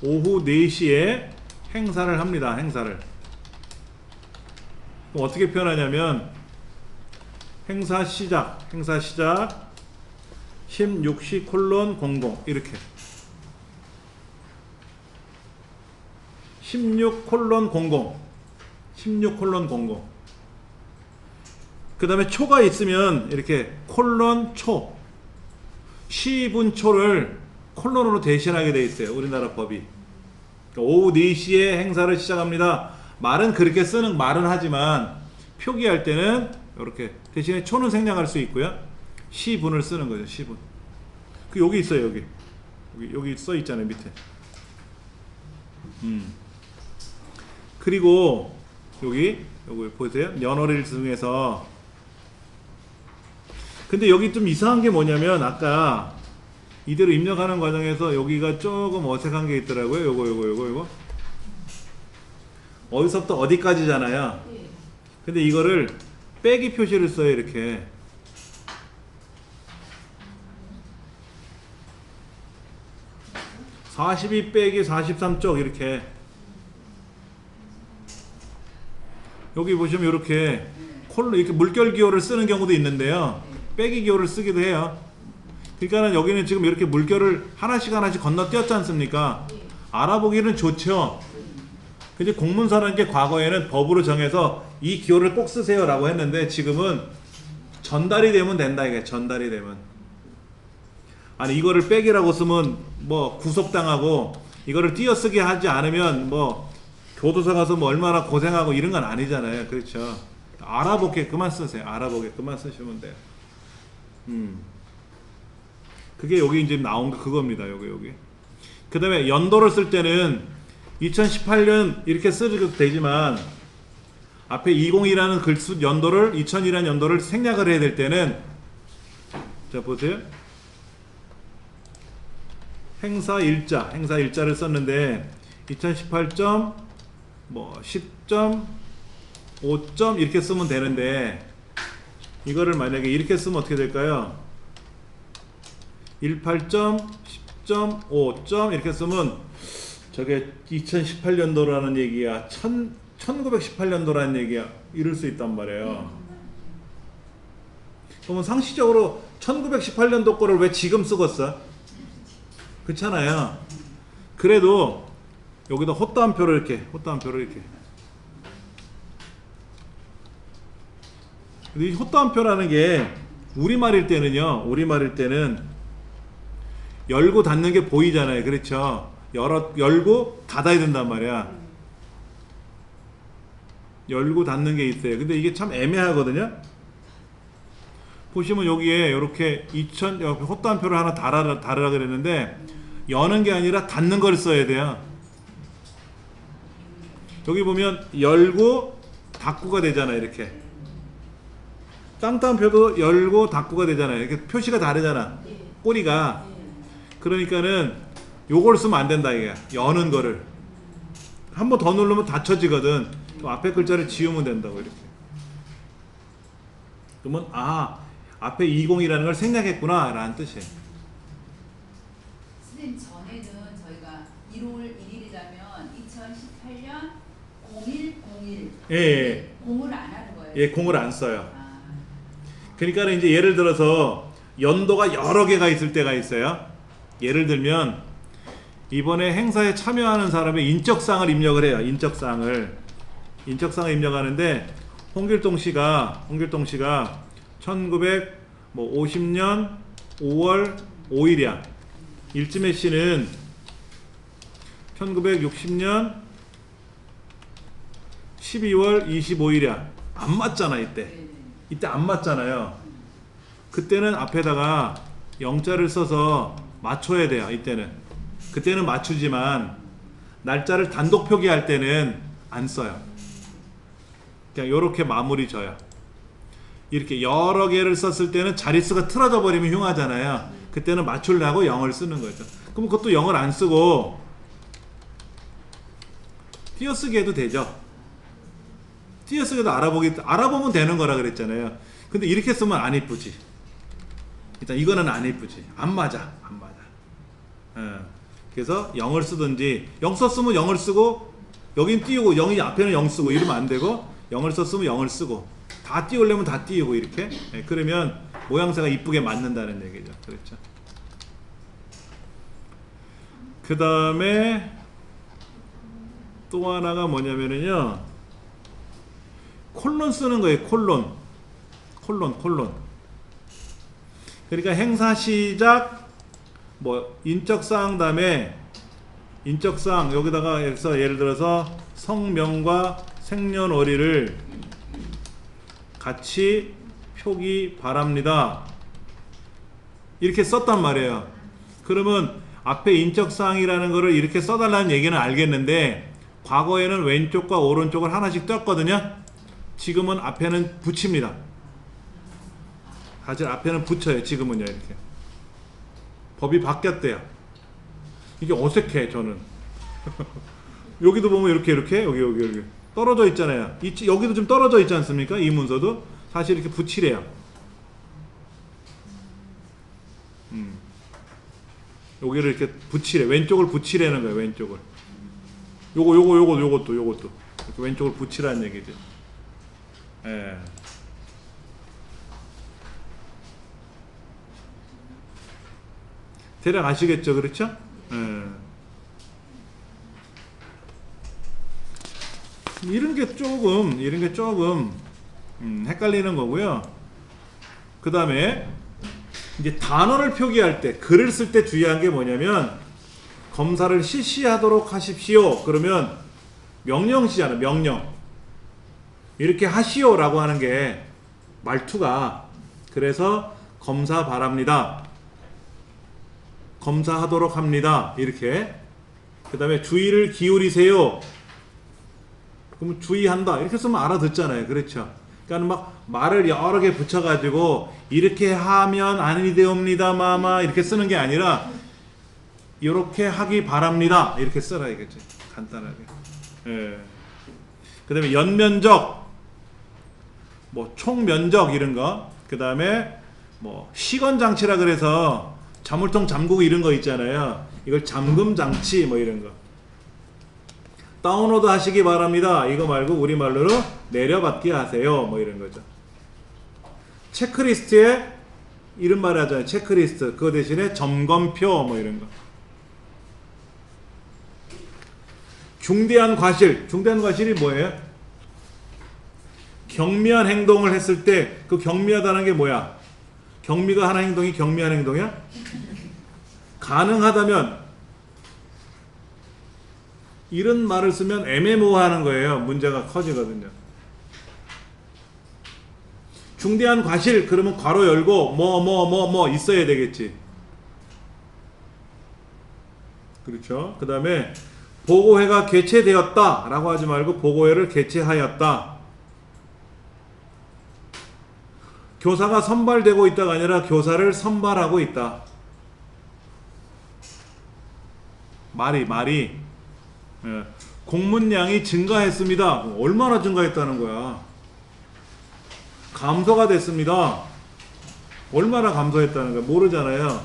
오후 4시에 행사를 합니다. 행사를. 그럼 어떻게 표현하냐면 행사 시작 16시 콜론 00 이렇게 16 콜론 00 그 다음에 초가 있으면 이렇게 콜론 초, 시분 초를 콜론으로 대신하게 돼 있어요. 우리나라 법이. 그러니까 오후 4시에 행사를 시작합니다. 말은 그렇게 쓰는 말은 하지만 표기할 때는 이렇게 대신에 초는 생략할 수 있고요. 시분을 쓰는 거죠. 시분. 그 여기 있어요. 여기 써 있잖아요. 밑에. 그리고 여기 보세요. 연월일 중에서. 근데 여기 좀 이상한 게 뭐냐면 아까 이대로 입력하는 과정에서 여기가 조금 어색한 게 있더라고요. 요거. 어디서부터 어디까지잖아요. 근데 이거를 빼기 표시를 써요. 이렇게. (42 빼기 43쪽) 이렇게. 여기 보시면 이렇게 이렇게 물결 기호를 쓰는 경우도 있는데요. 빼기 기호를 쓰기도 해요. 그러니까는 여기는 지금 이렇게 물결을 하나씩 건너뛰었지 않습니까? 알아보기는 좋죠. 근데 공문서라는 게 과거에는 법으로 정해서 이 기호를 꼭 쓰세요 라고 했는데, 지금은 전달이 되면 된다. 이게 전달이 되면. 아니 이거를 빼기라고 쓰면 뭐 구속당하고, 이거를 띄어쓰기 하지 않으면 뭐 교도소 가서 뭐 얼마나 고생하고 이런 건 아니잖아요. 그렇죠. 알아보게 그만 쓰세요. 알아보게 그만 쓰시면 돼요. 그게 여기 이제 나온 거 그겁니다. 여기. 그 다음에 연도를 쓸 때는 2018년 이렇게 쓰도 되지만 앞에 20이라는 글수 연도를 2000이라는 연도를 생략을 해야 될 때는, 자 보세요. 행사 일자를 썼는데 2018점 뭐 10점 5점 이렇게 쓰면 되는데, 이거를 만약에 이렇게 쓰면 어떻게 될까요? 18점 10점 5점 이렇게 쓰면 저게 2018년도라는 얘기야, 1918년도라는 얘기야, 이럴 수 있단 말이에요. 그러면 상식적으로 1918년도 거를 왜 지금 쓰겠어? 그렇잖아요. 그래도 여기다 호따옴표를 이렇게 이 호따옴표라는 게 우리말일 때는 열고 닫는 게 보이잖아요. 그렇죠. 열고 닫아야 된단 말이야. 열고 닫는 게 있어요. 근데 이게 참 애매하거든요. 보시면 여기에 이렇게 헛단표를 하나 달으라 그랬는데 여는 게 아니라 닫는 걸 써야 돼요. 여기 보면 열고 닫고가 되잖아요. 이렇게 쌍따옴표도 열고 닫고가 되잖아요. 이렇게 표시가 다르잖아. 꼬리가. 그러니까는 요걸 쓰면 안 된다 이게. 여는 거를 한 번 더 누르면 닫혀지거든. 그럼 앞에 글자를 지우면 된다고 이렇게. 그러면 앞에 20이라는 걸 생략했구나 라는 뜻이에요. 선생님 전에는 저희가 1월 1일이라면 2018년 0101 예. 공을 안 하는 거예요. 예, 공을 안 써요. 그러니까 이제 예를 들어서 연도가 여러 개가 있을 때가 있어요. 예를 들면 이번에 행사에 참여하는 사람의 인적사항을 입력을 해요. 인적사항을 입력하는데 홍길동 씨가 1950년 5월 5일이야. 일지매 씨는 1960년 12월 25일이야. 안 맞잖아 이때. 이때 안 맞잖아요. 그때는 앞에다가 영자를 써서 맞춰야 돼요. 그때는 맞추지만 날짜를 단독 표기할 때는 안 써요. 그냥 요렇게 마무리 져요. 이렇게 여러 개를 썼을 때는 자릿수가 틀어져 버리면 흉하잖아요. 그때는 맞추려고 0을 쓰는 거죠. 그럼 그것도 0을 안 쓰고 띄어쓰기 해도 되죠. 띄어쓰기도 알아보면 되는 거라 그랬잖아요. 근데 이렇게 쓰면 안 이쁘지. 일단 이거는 안 이쁘지. 안 맞아. 그래서 0을 쓰든지 0 썼으면 0을 쓰고 여긴 띄우고 0이 앞에는 0 쓰고 이러면 안 되고 0을 썼으면 0을 쓰고 다 띄우려면 다 띄우고 이렇게. 그러면 모양새가 이쁘게 맞는다는 얘기죠. 그렇죠. 그 다음에 또 하나가 뭐냐면은요, 콜론 쓰는 거예요. 콜론. 그러니까 행사 시작 인적사항 다음에 인적사항 여기다가 해서 예를 들어서 성명과 생년월일을 같이 표기 바랍니다. 이렇게 썼단 말이에요. 그러면 앞에 인적사항이라는 거를 이렇게 써달라는 얘기는 알겠는데 과거에는 왼쪽과 오른쪽을 하나씩 떴거든요. 지금은 앞에는 붙입니다. 사실 앞에는 붙여요. 지금은요. 이렇게 법이 바뀌었대요. 이게 어색해 저는. 여기도 보면 이렇게 여기 떨어져 있잖아요. 여기도 좀 떨어져 있지 않습니까? 이 문서도 사실 이렇게 붙이래요. 여기를 이렇게 붙이래. 왼쪽을 붙이라는 거예요. 왼쪽을. 요것도 이렇게 왼쪽을 붙이라는 얘기죠. 예. 대략 아시겠죠? 그렇죠? 예. 이런 게 조금 헷갈리는 거고요. 그 다음에 이제 단어를 표기할 때, 글을 쓸 때 주의한 게 뭐냐면 검사를 실시하도록 하십시오. 그러면 명령시잖아. 명령. 이렇게 하시오라고 하는 게 말투가. 그래서 검사 바랍니다. 검사하도록 합니다. 이렇게. 그 다음에 주의를 기울이세요. 그러면 주의한다. 이렇게 쓰면 알아듣잖아요. 그렇죠? 그러니까 막 말을 여러 개 붙여가지고 이렇게 하면 아니 되옵니다 마마 이렇게 쓰는 게 아니라 이렇게 하기 바랍니다. 이렇게 써라 이거지. 간단하게. 예. 그 다음에 연면적, 총면적 이런 거. 그 다음에 시건장치라 그래서 자물통 잠그고 이런 거 있잖아요. 이걸 잠금장치 이런 거. 다운로드 하시기 바랍니다. 이거 말고 우리말로는 내려받기 하세요. 이런 거죠. 체크리스트에 이런 말 하잖아요. 체크리스트. 그거 대신에 점검표 이런 거. 중대한 과실. 중대한 과실이 뭐예요? 경미한 행동을 했을 때 그 경미하다는 게 뭐야? 경미가 하는 행동이 경미한 행동이야? 가능하다면 이런 말을 쓰면 애매모호하는 거예요. 문제가 커지거든요. 중대한 과실 그러면 괄호 열고 뭐 있어야 되겠지. 그렇죠. 그 다음에 보고회가 개최되었다 라고 하지 말고 보고회를 개최하였다. 교사가 선발되고 있다가 아니라 교사를 선발하고 있다. 말이 공문량이 증가했습니다. 얼마나 증가했다는 거야? 감소가 됐습니다. 얼마나 감소했다는 거야? 모르잖아요.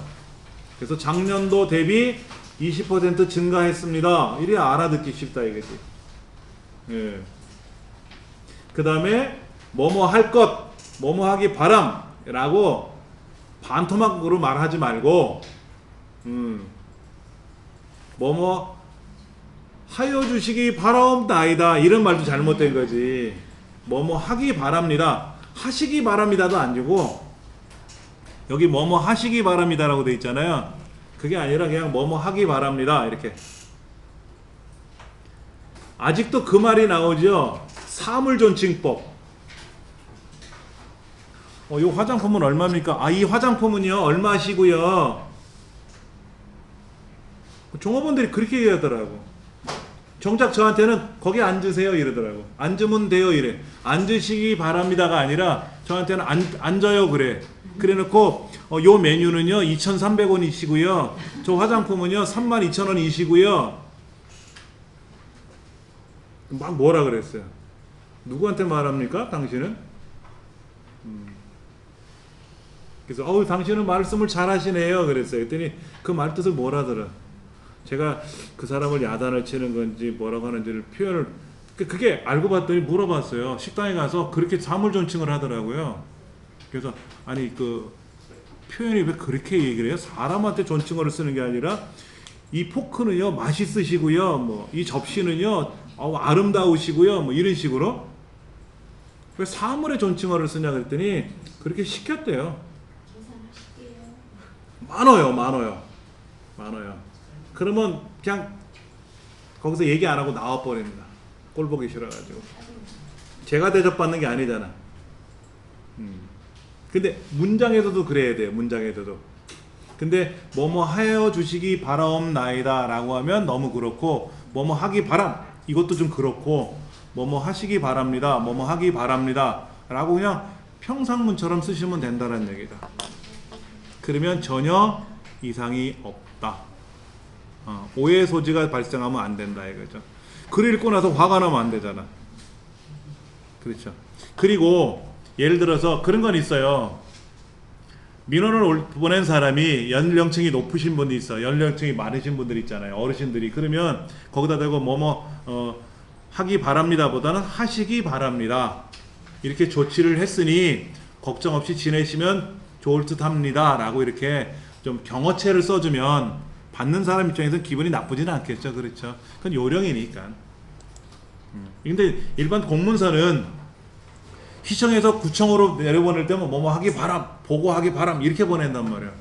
그래서 작년도 대비 20% 증가했습니다. 이래 알아듣기 쉽다 이거지. 예. 그 다음에 뭐뭐 할 것, 뭐뭐 하기 바람 라고 반토막으로 말하지 말고 뭐뭐 하여 주시기 바라옵나이다 이런 말도 잘못된 거지. 뭐뭐 하기 바랍니다. 하시기 바랍니다도 아니고 여기 뭐뭐 하시기 바랍니다 라고 돼 있잖아요. 그게 아니라 그냥 뭐뭐 하기 바랍니다 이렇게. 아직도 그 말이 나오죠. 사물존칭법. 이 화장품은 얼마입니까? 이 화장품은요 얼마시고요. 종업원들이 그렇게 얘기하더라고. 정작 저한테는 거기 앉으세요 이러더라고. 앉으면 돼요 이래. 앉으시기 바랍니다가 아니라 저한테는 앉아요 그래. 그래 놓고 요 메뉴는요 2,300원이시고요 저 화장품은요 32,000원이시고요 막 뭐라 그랬어요. 누구한테 말합니까 당신은? 그래서 당신은 말씀을 잘 하시네요 그랬어요. 그랬더니 그 말 뜻을 뭐라더라. 제가 그 사람을 야단을 치는 건지 뭐라고 하는지를 표현을 그게 알고 봤더니 물어봤어요. 식당에 가서 그렇게 사물존칭을 하더라고요. 그래서 아니 그 표현이 왜 그렇게 얘기를 해요? 사람한테 존칭어를 쓰는 게 아니라 이 포크는요 맛있으시고요 뭐 이 접시는요 아름다우시고요 뭐 이런 식으로. 왜 사물에 존칭어를 쓰냐 그랬더니 그렇게 시켰대요. 많아요. 그러면 그냥 거기서 얘기 안 하고 나와 버립니다. 꼴 보기 싫어가지고. 제가 대접받는 게 아니잖아. 근데 문장에서도 그래야 돼요. 문장에서도. 근데 뭐뭐 하여 주시기 바라옵나이다 라고 하면 너무 그렇고 뭐뭐 하기 바람 이것도 좀 그렇고 뭐뭐 하시기 바랍니다. 뭐뭐 하기 바랍니다 라고 그냥 평상문처럼 쓰시면 된다는 얘기다. 그러면 전혀 이상이 없다. 오해 소지가 발생하면 안 된다 이거죠. 글을 읽고 나서 화가 나면 안 되잖아. 그렇죠. 그리고 예를 들어서 그런 건 있어요. 민원을 보낸 사람이 연령층이 높으신 분이 있어. 연령층이 많으신 분들 있잖아요. 어르신들이. 그러면 거기다 대고 뭐뭐 하기 바랍니다 보다는 하시기 바랍니다 이렇게 조치를 했으니 걱정 없이 지내시면 좋을 듯 합니다 라고 이렇게 좀 경어체를 써주면 받는 사람 입장에서는 기분이 나쁘지는 않겠죠. 그렇죠. 그건 요령이니까. 근데 일반 공문서는 시청에서 구청으로 내려보낼 때면 뭐뭐 하기 바람, 보고하기 바람 이렇게 보낸단 말이야.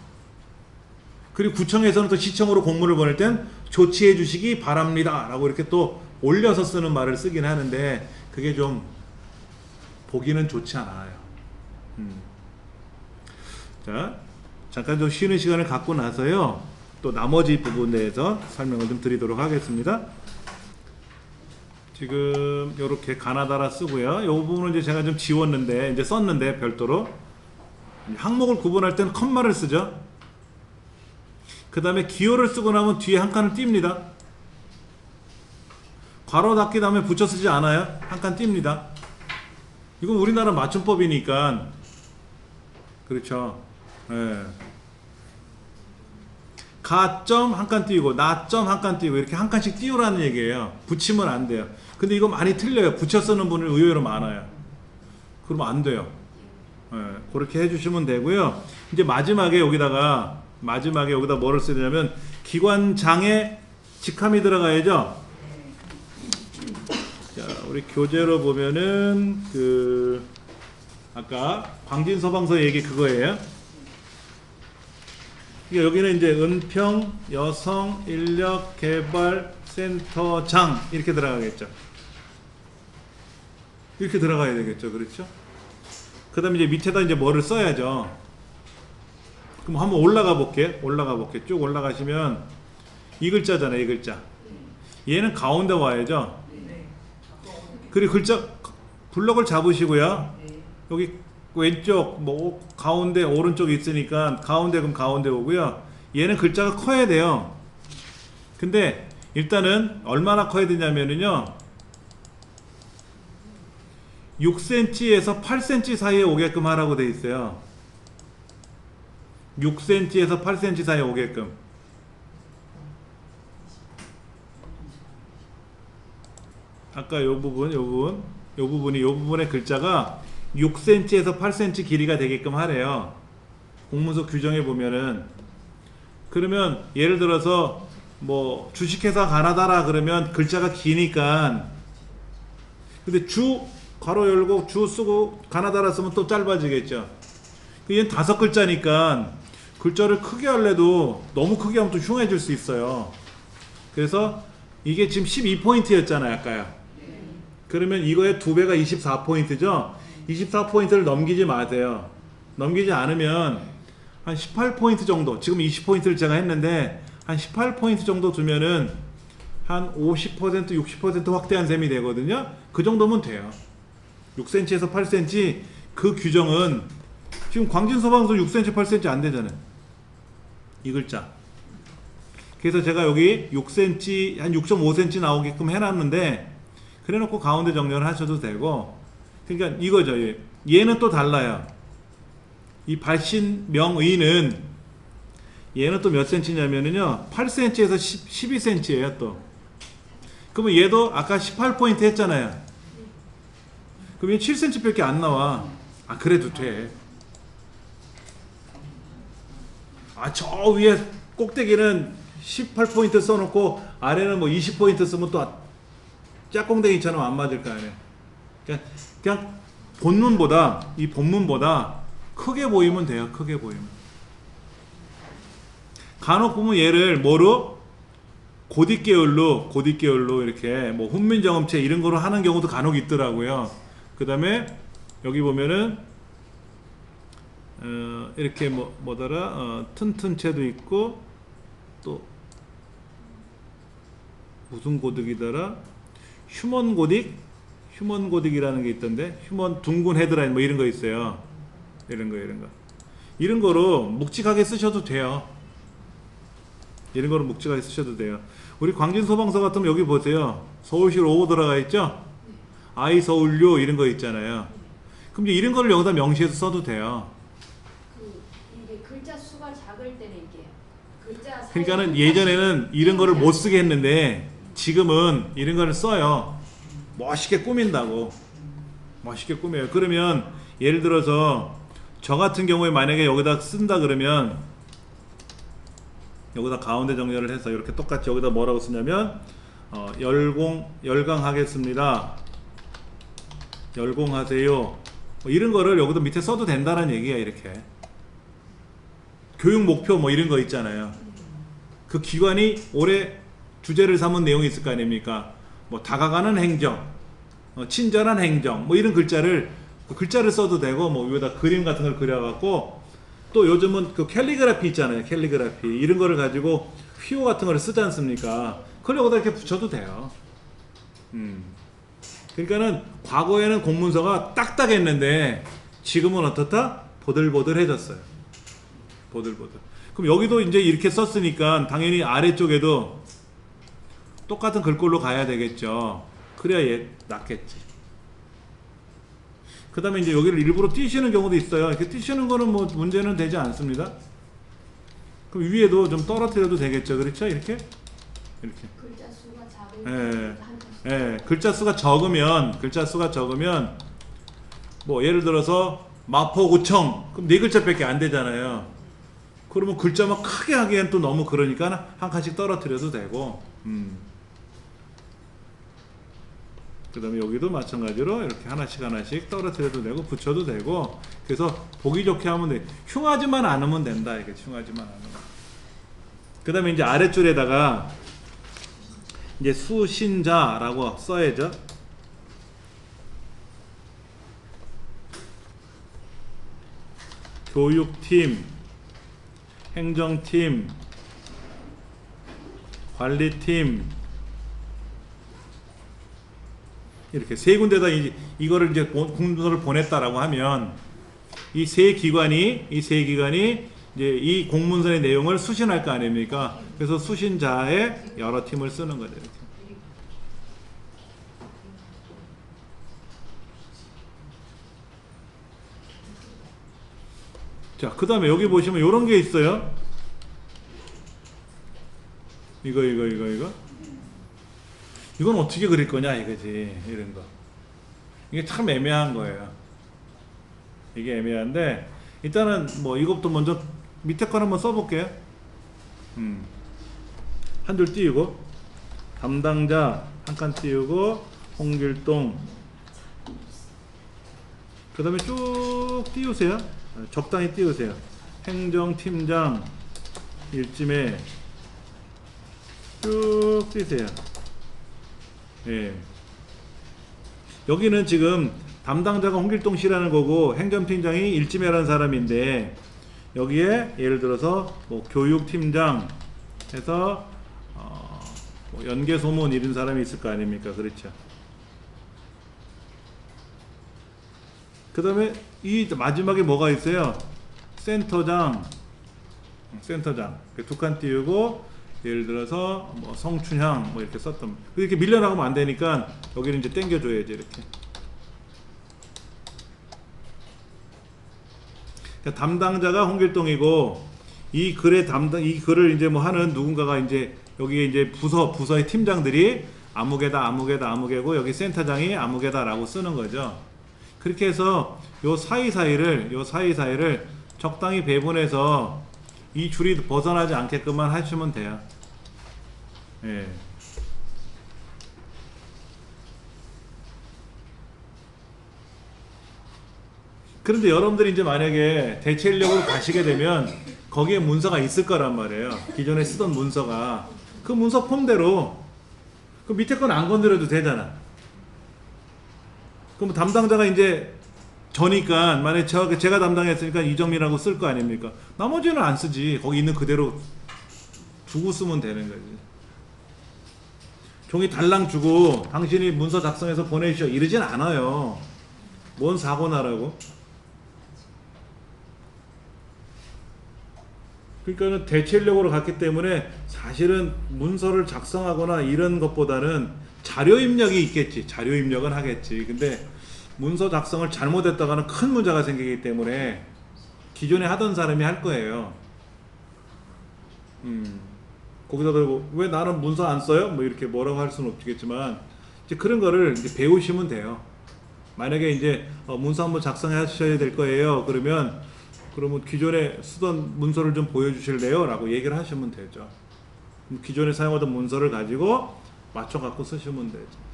그리고 구청에서는 또 시청으로 공문을 보낼 땐 조치해 주시기 바랍니다 라고 이렇게 또 올려서 쓰는 말을 쓰긴 하는데 그게 좀 보기는 좋지 않아요. 자, 잠깐 좀 쉬는 시간을 갖고 나서요 또 나머지 부분에 대해서 설명을 좀 드리도록 하겠습니다. 지금 이렇게 가나다라 쓰고요. 이 부분은 이제 제가 좀 지웠는데 이제 썼는데 별도로 항목을 구분할 때는 컴마를 쓰죠. 그 다음에 기호를 쓰고 나면 뒤에 한 칸을 띄웁니다. 괄호 닫기 다음에 붙여 쓰지 않아요. 한 칸 띄웁니다. 이건 우리나라 맞춤법이니까 그렇죠. 예. 가점 한 칸 띄우고 나점 한 칸 띄우고 이렇게 한 칸씩 띄우라는 얘기예요. 붙이면 안 돼요. 근데 이거 많이 틀려요. 붙여 쓰는 분들 의외로 많아요. 그러면 안 돼요. 예. 그렇게 해주시면 되고요. 이제 마지막에 여기다 뭐를 써야 되냐면 기관장에 직함이 들어가야죠. 자, 우리 교재로 보면은 아까 광진서방서 얘기 그거예요. 그러니까 여기는 이제 은평 여성 인력 개발 센터장 이렇게 들어가겠죠. 이렇게 들어가야 되겠죠. 그렇죠? 그 다음에 이제 밑에다 이제 뭐를 써야죠. 그럼 한번 올라가 볼게. 쭉 올라가시면 이 글자잖아요. 이 글자. 얘는 가운데 와야죠. 그리고 글자 블럭을 잡으시고요. 여기 왼쪽 뭐 가운데 오른쪽에 있으니까 가운데 그럼 가운데 오고요. 얘는 글자가 커야 돼요. 근데 일단은 얼마나 커야 되냐면은요 6cm에서 8cm 사이에 오게끔 하라고 돼 있어요. 6cm에서 8cm 사이에 오게끔. 아까 요 부분의 글자가 6cm에서 8cm 길이가 되게끔 하래요. 공문서 규정에 보면은. 그러면 예를 들어서 뭐 주식회사 가나다라 그러면 글자가 기니까, 근데 주 가로 열고 주 쓰고 가나다라 쓰면 또 짧아지겠죠. 얘는 5글자니까 글자를 크게 할래도 너무 크게 하면 또 흉해질 수 있어요. 그래서 이게 지금 12포인트였잖아요 아까요. 그러면 이거의 2배가 24포인트죠. 24포인트를 넘기지 마세요. 넘기지 않으면 한 18포인트 정도, 지금 20포인트를 제가 했는데 한 18포인트 정도 두면은 한 50%, 60% 확대한 셈이 되거든요. 그 정도면 돼요. 6cm에서 8cm 그 규정은 지금 광진소방서 6cm, 8cm 안 되잖아요. 이 글자. 그래서 제가 여기 6cm, 한 6.5cm 나오게끔 해놨는데, 그래 놓고 가운데 정렬을 하셔도 되고, 그러니까 이거죠. 얘는 또 달라요. 이 발신명의는 얘는 또 몇 cm냐면은요 8cm에서 12cm예요 또. 그러면 얘도 아까 18포인트 했잖아요. 그럼 얘 7cm 밖에 안 나와. 아 그래도 돼. 아 저 위에 꼭대기는 18포인트 써놓고 아래는 뭐 20포인트 쓰면 또 짝꿍댕이처럼 안 맞을 거 아니에요. 그냥 본문보다, 이 본문보다 크게 보이면 돼요. 크게 보이면. 간혹 보면 얘를 뭐로? 고딕계열로 이렇게 뭐 훈민정음체 이런 거로 하는 경우도 간혹 있더라고요. 그 다음에 여기 보면은 이렇게 뭐더라 튼튼체도 있고, 또 무슨 고딕이더라, 휴먼 고딕이라는 게 있던데, 휴먼 둥근 헤드라인 뭐 이런 거 있어요. 이런 거로 묵직하게 쓰셔도 돼요. 이런 거로 묵직하게 쓰셔도 돼요. 우리 광진소방서 같으면 여기 보세요. 서울시 로고 들어가 있죠? 아이 서울요 이런 거 있잖아요. 그럼 이제 이런 거를 여기다 명시해서 써도 돼요. 이게 글자 수가 작을 때는 이게 글자 그러니까는 예전에는 이런 거를 못 쓰게 했는데 지금은 이런 거를 써요. 멋있게 꾸민다고. 멋있게 꾸며요. 그러면 예를 들어서 저 같은 경우에 만약에 여기다 쓴다 그러면 여기다 가운데 정렬을 해서 이렇게 똑같이 여기다 뭐라고 쓰냐면 열강하겠습니다. 열공하세요. 뭐 이런 거를 여기도 밑에 써도 된다는 얘기야. 이렇게 교육 목표 뭐 이런 거 있잖아요. 그 기관이 올해 주제를 삼은 내용이 있을 거 아닙니까? 뭐 다가가는 행정, 친절한 행정, 뭐 이런 글자를 써도 되고, 뭐 위에다 그림 같은 걸 그려갖고, 또 요즘은 그 캘리그라피 있잖아요. 캘리그라피 이런 거를 가지고 휘호 같은 거를 쓰지 않습니까? 그걸 여기다 이렇게 붙여도 돼요. 그러니까는 과거에는 공문서가 딱딱했는데 지금은 어떻다? 보들보들해졌어요. 보들보들. 그럼 여기도 이제 이렇게 썼으니까 당연히 아래쪽에도 똑같은 글꼴로 가야 되겠죠. 그래야 얘 낫겠지. 그 다음에 이제 여기를 일부러 띄시는 경우도 있어요. 이렇게 띄시는 거는 뭐 문제는 되지 않습니다. 그럼 위에도 좀 떨어뜨려도 되겠죠. 그렇죠? 이렇게. 글자 수가 작을 때 글자 수가 적으면 뭐 예를 들어서 마포구청 그럼 4글자밖에 안 되잖아요. 그러면 글자만 크게 하기엔 또 너무 그러니까 한 칸씩 떨어뜨려도 되고, 그 다음에 여기도 마찬가지로 이렇게 하나씩 떨어뜨려도 되고 붙여도 되고, 그래서 보기 좋게 하면 돼. 흉하지만 않으면 된다. 이게 흉하지만 않으면. 그 다음에 이제 아랫줄에다가 이제 수신자라고 써야죠. 교육팀, 행정팀, 관리팀, 이렇게 세 군데다 이거를 이제 공문서를 보냈다라고 하면 이 세 기관이 이제 이 공문서의 내용을 수신할 거 아닙니까? 그래서 수신자의 여러 팀을 쓰는 거죠. 이렇게. 자, 그 다음에 여기 보시면 이런 게 있어요. 이거. 이건 어떻게 그릴 거냐 이거지. 이런 거. 이게 참 애매한 거예요. 이게 애매한데, 일단은 뭐 이것부터 먼저 밑에 걸 한번 써볼게요. 한 줄 띄우고, 담당자 한 칸 띄우고, 홍길동. 그 다음에 쭉 띄우세요. 적당히 띄우세요. 행정팀장 일찜에 쭉 띄우세요. 예. 여기는 지금 담당자가 홍길동 씨라는 거고 행정팀장이 일찜해라는 사람인데, 여기에 예를 들어서 뭐 교육팀장 해서 뭐 연개소문 이런 사람이 있을 거 아닙니까? 그렇죠. 그 다음에 이 마지막에 뭐가 있어요? 센터장 두 칸 띄우고, 예를 들어서 뭐 성춘향 뭐 이렇게 썼던, 이렇게 밀려나가면 안 되니까 여기는 이제 당겨줘야지 이렇게. 그러니까 담당자가 홍길동이고, 이 글을 이제 뭐 하는 누군가가 이제 여기에 이제 부서의 팀장들이 아무개고, 여기 센터장이 아무개다라고 쓰는 거죠. 그렇게 해서 요 사이사이를 적당히 배분해서 이 줄이 벗어나지 않게끔만 하시면 돼요. 예. 그런데 여러분들이 이제 만약에 대체 인력으로 가시게 되면 거기에 문서가 있을 거란 말이에요. 기존에 쓰던 문서가. 그 문서 폼대로 그 밑에 건 안 건드려도 되잖아. 그럼 담당자가 이제 저니까, 만약에 제가 담당했으니까 이정민이라고 쓸 거 아닙니까? 나머지는 안 쓰지. 거기 있는 그대로 주고 쓰면 되는 거지. 종이 달랑 주고 당신이 문서 작성해서 보내주셔 이러진 않아요. 뭔 사고 나라고. 그러니까는 대체 인력으로 갔기 때문에 사실은 문서를 작성하거나 이런 것보다는 자료 입력이 있겠지. 자료 입력은 하겠지. 근데 문서 작성을 잘못했다가는 큰 문제가 생기기 때문에 기존에 하던 사람이 할 거예요. 거기다 대고 왜 나는 문서 안 써요? 뭐 이렇게 뭐라고 할 수는 없겠지만, 이제 그런 거를 이제 배우시면 돼요. 만약에 이제 문서 한번 작성하셔야 될 거예요. 그러면 기존에 쓰던 문서를 좀 보여주실래요? 라고 얘기를 하시면 되죠. 기존에 사용하던 문서를 가지고 맞춰 갖고 쓰시면 되죠.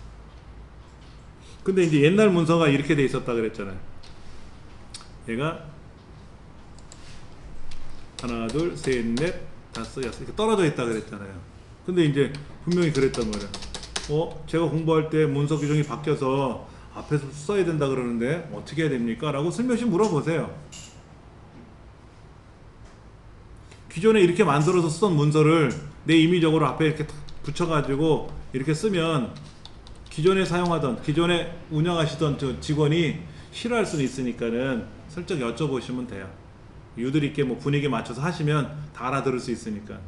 근데 이제 옛날 문서가 이렇게 돼 있었다 그랬잖아요. 얘가 하나, 둘, 셋, 넷, 다섯, 여섯 이렇게 떨어져 있다 그랬잖아요. 근데 이제 분명히 그랬단 말이에요. 제가 공부할 때 문서 규정이 바뀌어서 앞에서 써야 된다 그러는데 어떻게 해야 됩니까? 라고 슬며시 물어보세요. 기존에 이렇게 만들어서 쓰던 문서를 내 임의적으로 앞에 이렇게 붙여가지고 이렇게 쓰면 기존에 운영하시던 저 직원이 싫어할 수는 있으니까는 슬쩍 여쭤보시면 돼요. 유들 있게 뭐 분위기 맞춰서 하시면 다 알아들을 수 있으니까.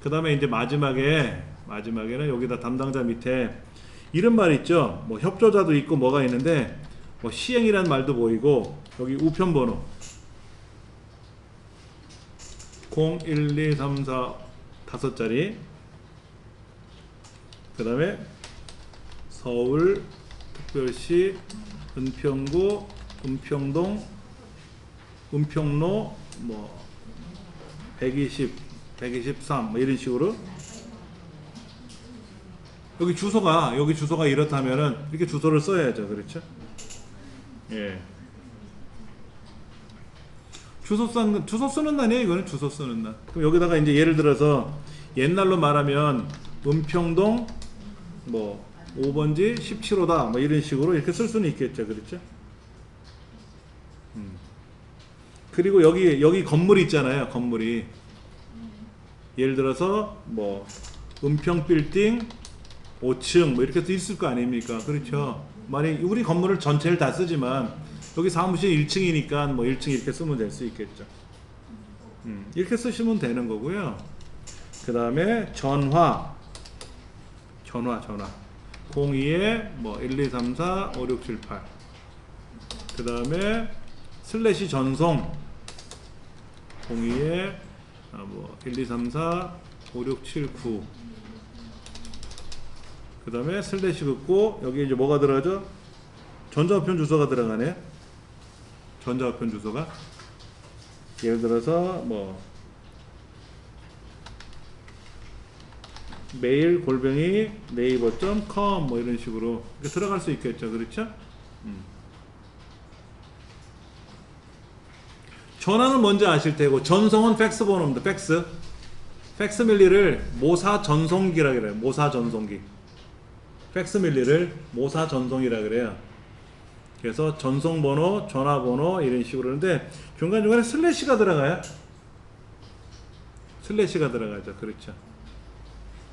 그 다음에 이제 마지막에는 여기다 담당자 밑에 이런 말 있죠. 뭐 협조자도 있고 뭐가 있는데, 뭐 시행이라는 말도 보이고, 여기 우편번호 0, 1, 2, 3, 4 5자리, 그 다음에 서울 특별시 은평구 은평동 은평로 뭐 120, 123 뭐 이런 식으로 여기 주소가 이렇다면은 이렇게 주소를 써야죠. 그렇죠? 예. 주소 쓰는 날이에요. 이거는 주소 쓰는 날. 그럼 여기다가 이제 예를 들어서 옛날로 말하면 은평동 뭐 5번지 17호다 뭐 이런 식으로 이렇게 쓸 수는 있겠죠. 그렇죠? 그리고 여기 건물이 있잖아요. 건물이 예를 들어서 뭐 은평 빌딩 5층 뭐 이렇게 있을 거 아닙니까? 그렇죠? 만약 우리 건물을 전체를 다 쓰지만 여기 사무실 1층이니까 뭐 1층 이렇게 쓰면 될 수 있겠죠. 이렇게 쓰시면 되는 거고요. 그 다음에 전화 02에 뭐 1, 2, 3, 4, 5, 6, 7, 8. 그 다음에 슬래시 전송 02에 뭐 1, 2, 3, 4, 5, 6, 7, 9. 그 다음에 슬래시 긋고 여기 이제 뭐가 들어가죠? 전자우편 주소가 들어가네. 전자우편 주소가 예를 들어서 뭐 메일 골뱅이 네이버.com 뭐 이런 식으로 들어갈 수 있겠죠. 그렇죠? 전화는 뭔지 아실 테고 전송은 팩스 번호입니다. 팩스밀리를 모사 전송기라 그래요. 모사 전송기. 팩스밀리를 모사 전송이라 그래요. 그래서 전송 번호, 전화번호 이런 식으로 하는데 중간중간에 슬래시가 들어가요. 슬래시가 들어가죠. 그렇죠.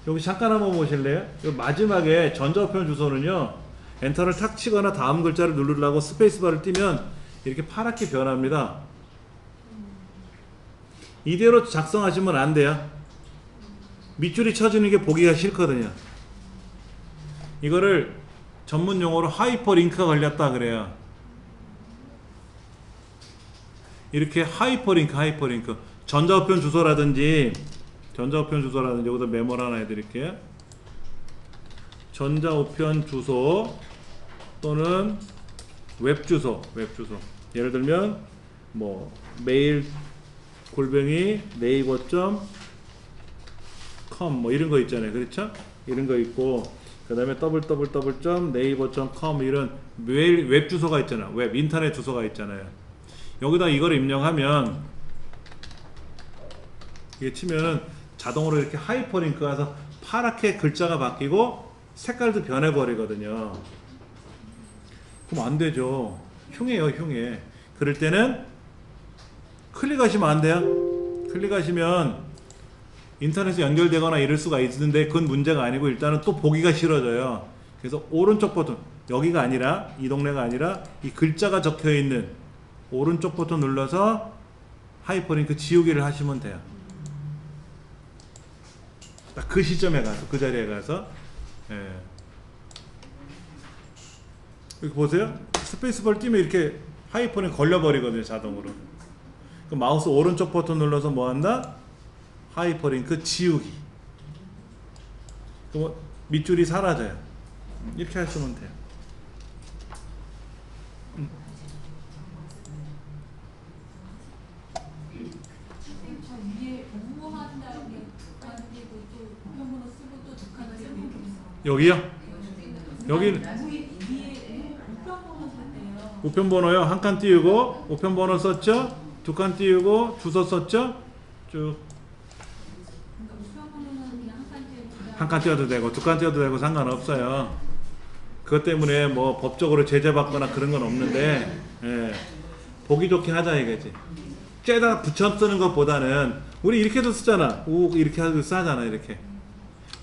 여기 잠깐 한번 보실래요? 여기 마지막에 전자우편 주소는요. 엔터를 탁 치거나 다음 글자를 누르려고 스페이스바를 띄면 이렇게 파랗게 변합니다. 이대로 작성하시면 안 돼요. 밑줄이 쳐지는 게 보기가 싫거든요. 이거를 전문 용어로 하이퍼링크가 걸렸다 그래요. 이렇게 하이퍼링크 전자우편 주소라든지 여기다 메모를 하나 해드릴게요. 전자우편 주소 또는 웹주소 예를 들면 뭐 메일 골뱅이 네이버.com 뭐 이런 거 있잖아요. 그렇죠? 이런 거 있고 그 다음에 www.naver.com 이런 웹 주소가 있잖아요. 웹 인터넷 주소가 있잖아요. 여기다 이걸 입력하면 이게 치면은 자동으로 이렇게 하이퍼링크가 해서 파랗게 글자가 바뀌고 색깔도 변해버리거든요. 그럼 안 되죠. 흉해. 그럴 때는 클릭하시면 안 돼요. 클릭하시면 인터넷에 연결되거나 이럴 수가 있는데 그건 문제가 아니고 일단은 또 보기가 싫어져요. 그래서 오른쪽 버튼, 여기가 아니라 이 동네가 아니라 이 글자가 적혀있는 오른쪽 버튼 눌러서 하이퍼링크 지우기를 하시면 돼요. 딱 그 시점에 가서 그 자리에 가서 여기 보세요. 스페이스바를 띄면 이렇게 하이퍼링크 걸려버리거든요. 자동으로. 그 마우스 오른쪽 버튼 눌러서 뭐한다? 하이퍼링크 지우기. 그럼 밑줄이 사라져요. 이렇게 하시면 돼요. 저 위에 공모한 다음에 북한이고 또 우편번호 쓰고 또 북한을 쓰고 여기요? 여기는 위에 우편번호 썼대요. 우편번호요. 한 칸 띄우고 우편번호 썼죠? 두 칸 띄우고 주소 썼죠? 쭉 한 칸 띄워도 되고 두 칸 띄워도 되고 상관없어요. 그것 때문에 뭐 법적으로 제재받거나 그런 건 없는데 보기 좋게 하자 이거지. 쬐다 붙여 쓰는 것보다는 우리 이렇게도 쓰잖아. 이렇게 하고 쓰잖아 이렇게.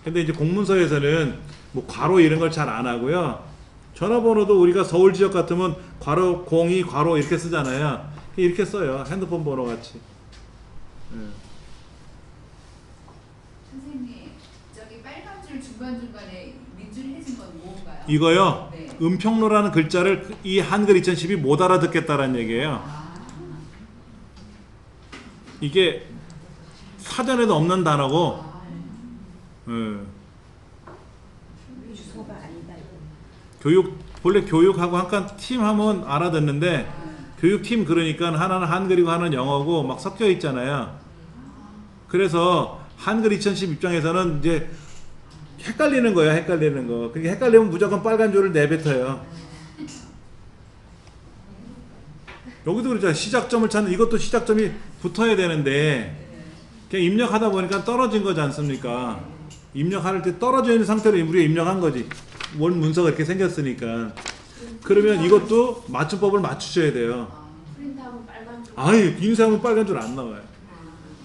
근데 이제 공문서에서는 뭐 괄호 이런 걸 잘 안 하고요. 전화번호도 우리가 서울 지역 같으면 괄호 02 괄호 이렇게 쓰잖아요. 이렇게 써요. 핸드폰 번호 같이. 선생님, 저기 빨간 줄 중간중간에 밑줄 해진 건 뭔가요? 이거요. 네. 은평로라는 글자를 이 한글 2012 못 알아듣겠다라는 얘기예요. 이게 사전에도 없는 단어고 원래 교육하고 한 칸 팀 하면 알아듣는데 교육팀 그러니까 하나는 한글이고 하나는 영어고 막 섞여 있잖아요. 그래서 한글 2010 입장에서는 이제 헷갈리는 거예요. 헷갈리는 거. 그게 헷갈리면 무조건 빨간 줄을 내뱉어요. 여기도 그렇잖아요. 시작점을 찾는, 이것도 시작점이 붙어야 되는데 그냥 입력하다 보니까 떨어진 거지 않습니까? 입력할 때 떨어져 있는 상태로 우리가 입력한 거지. 원 문서가 이렇게 생겼으니까. 그러면 이것도 맞춤법을 맞추셔야 돼요. 프린트하면 빨간 줄. 아니, 인쇄하면 빨간 줄 안 나와요.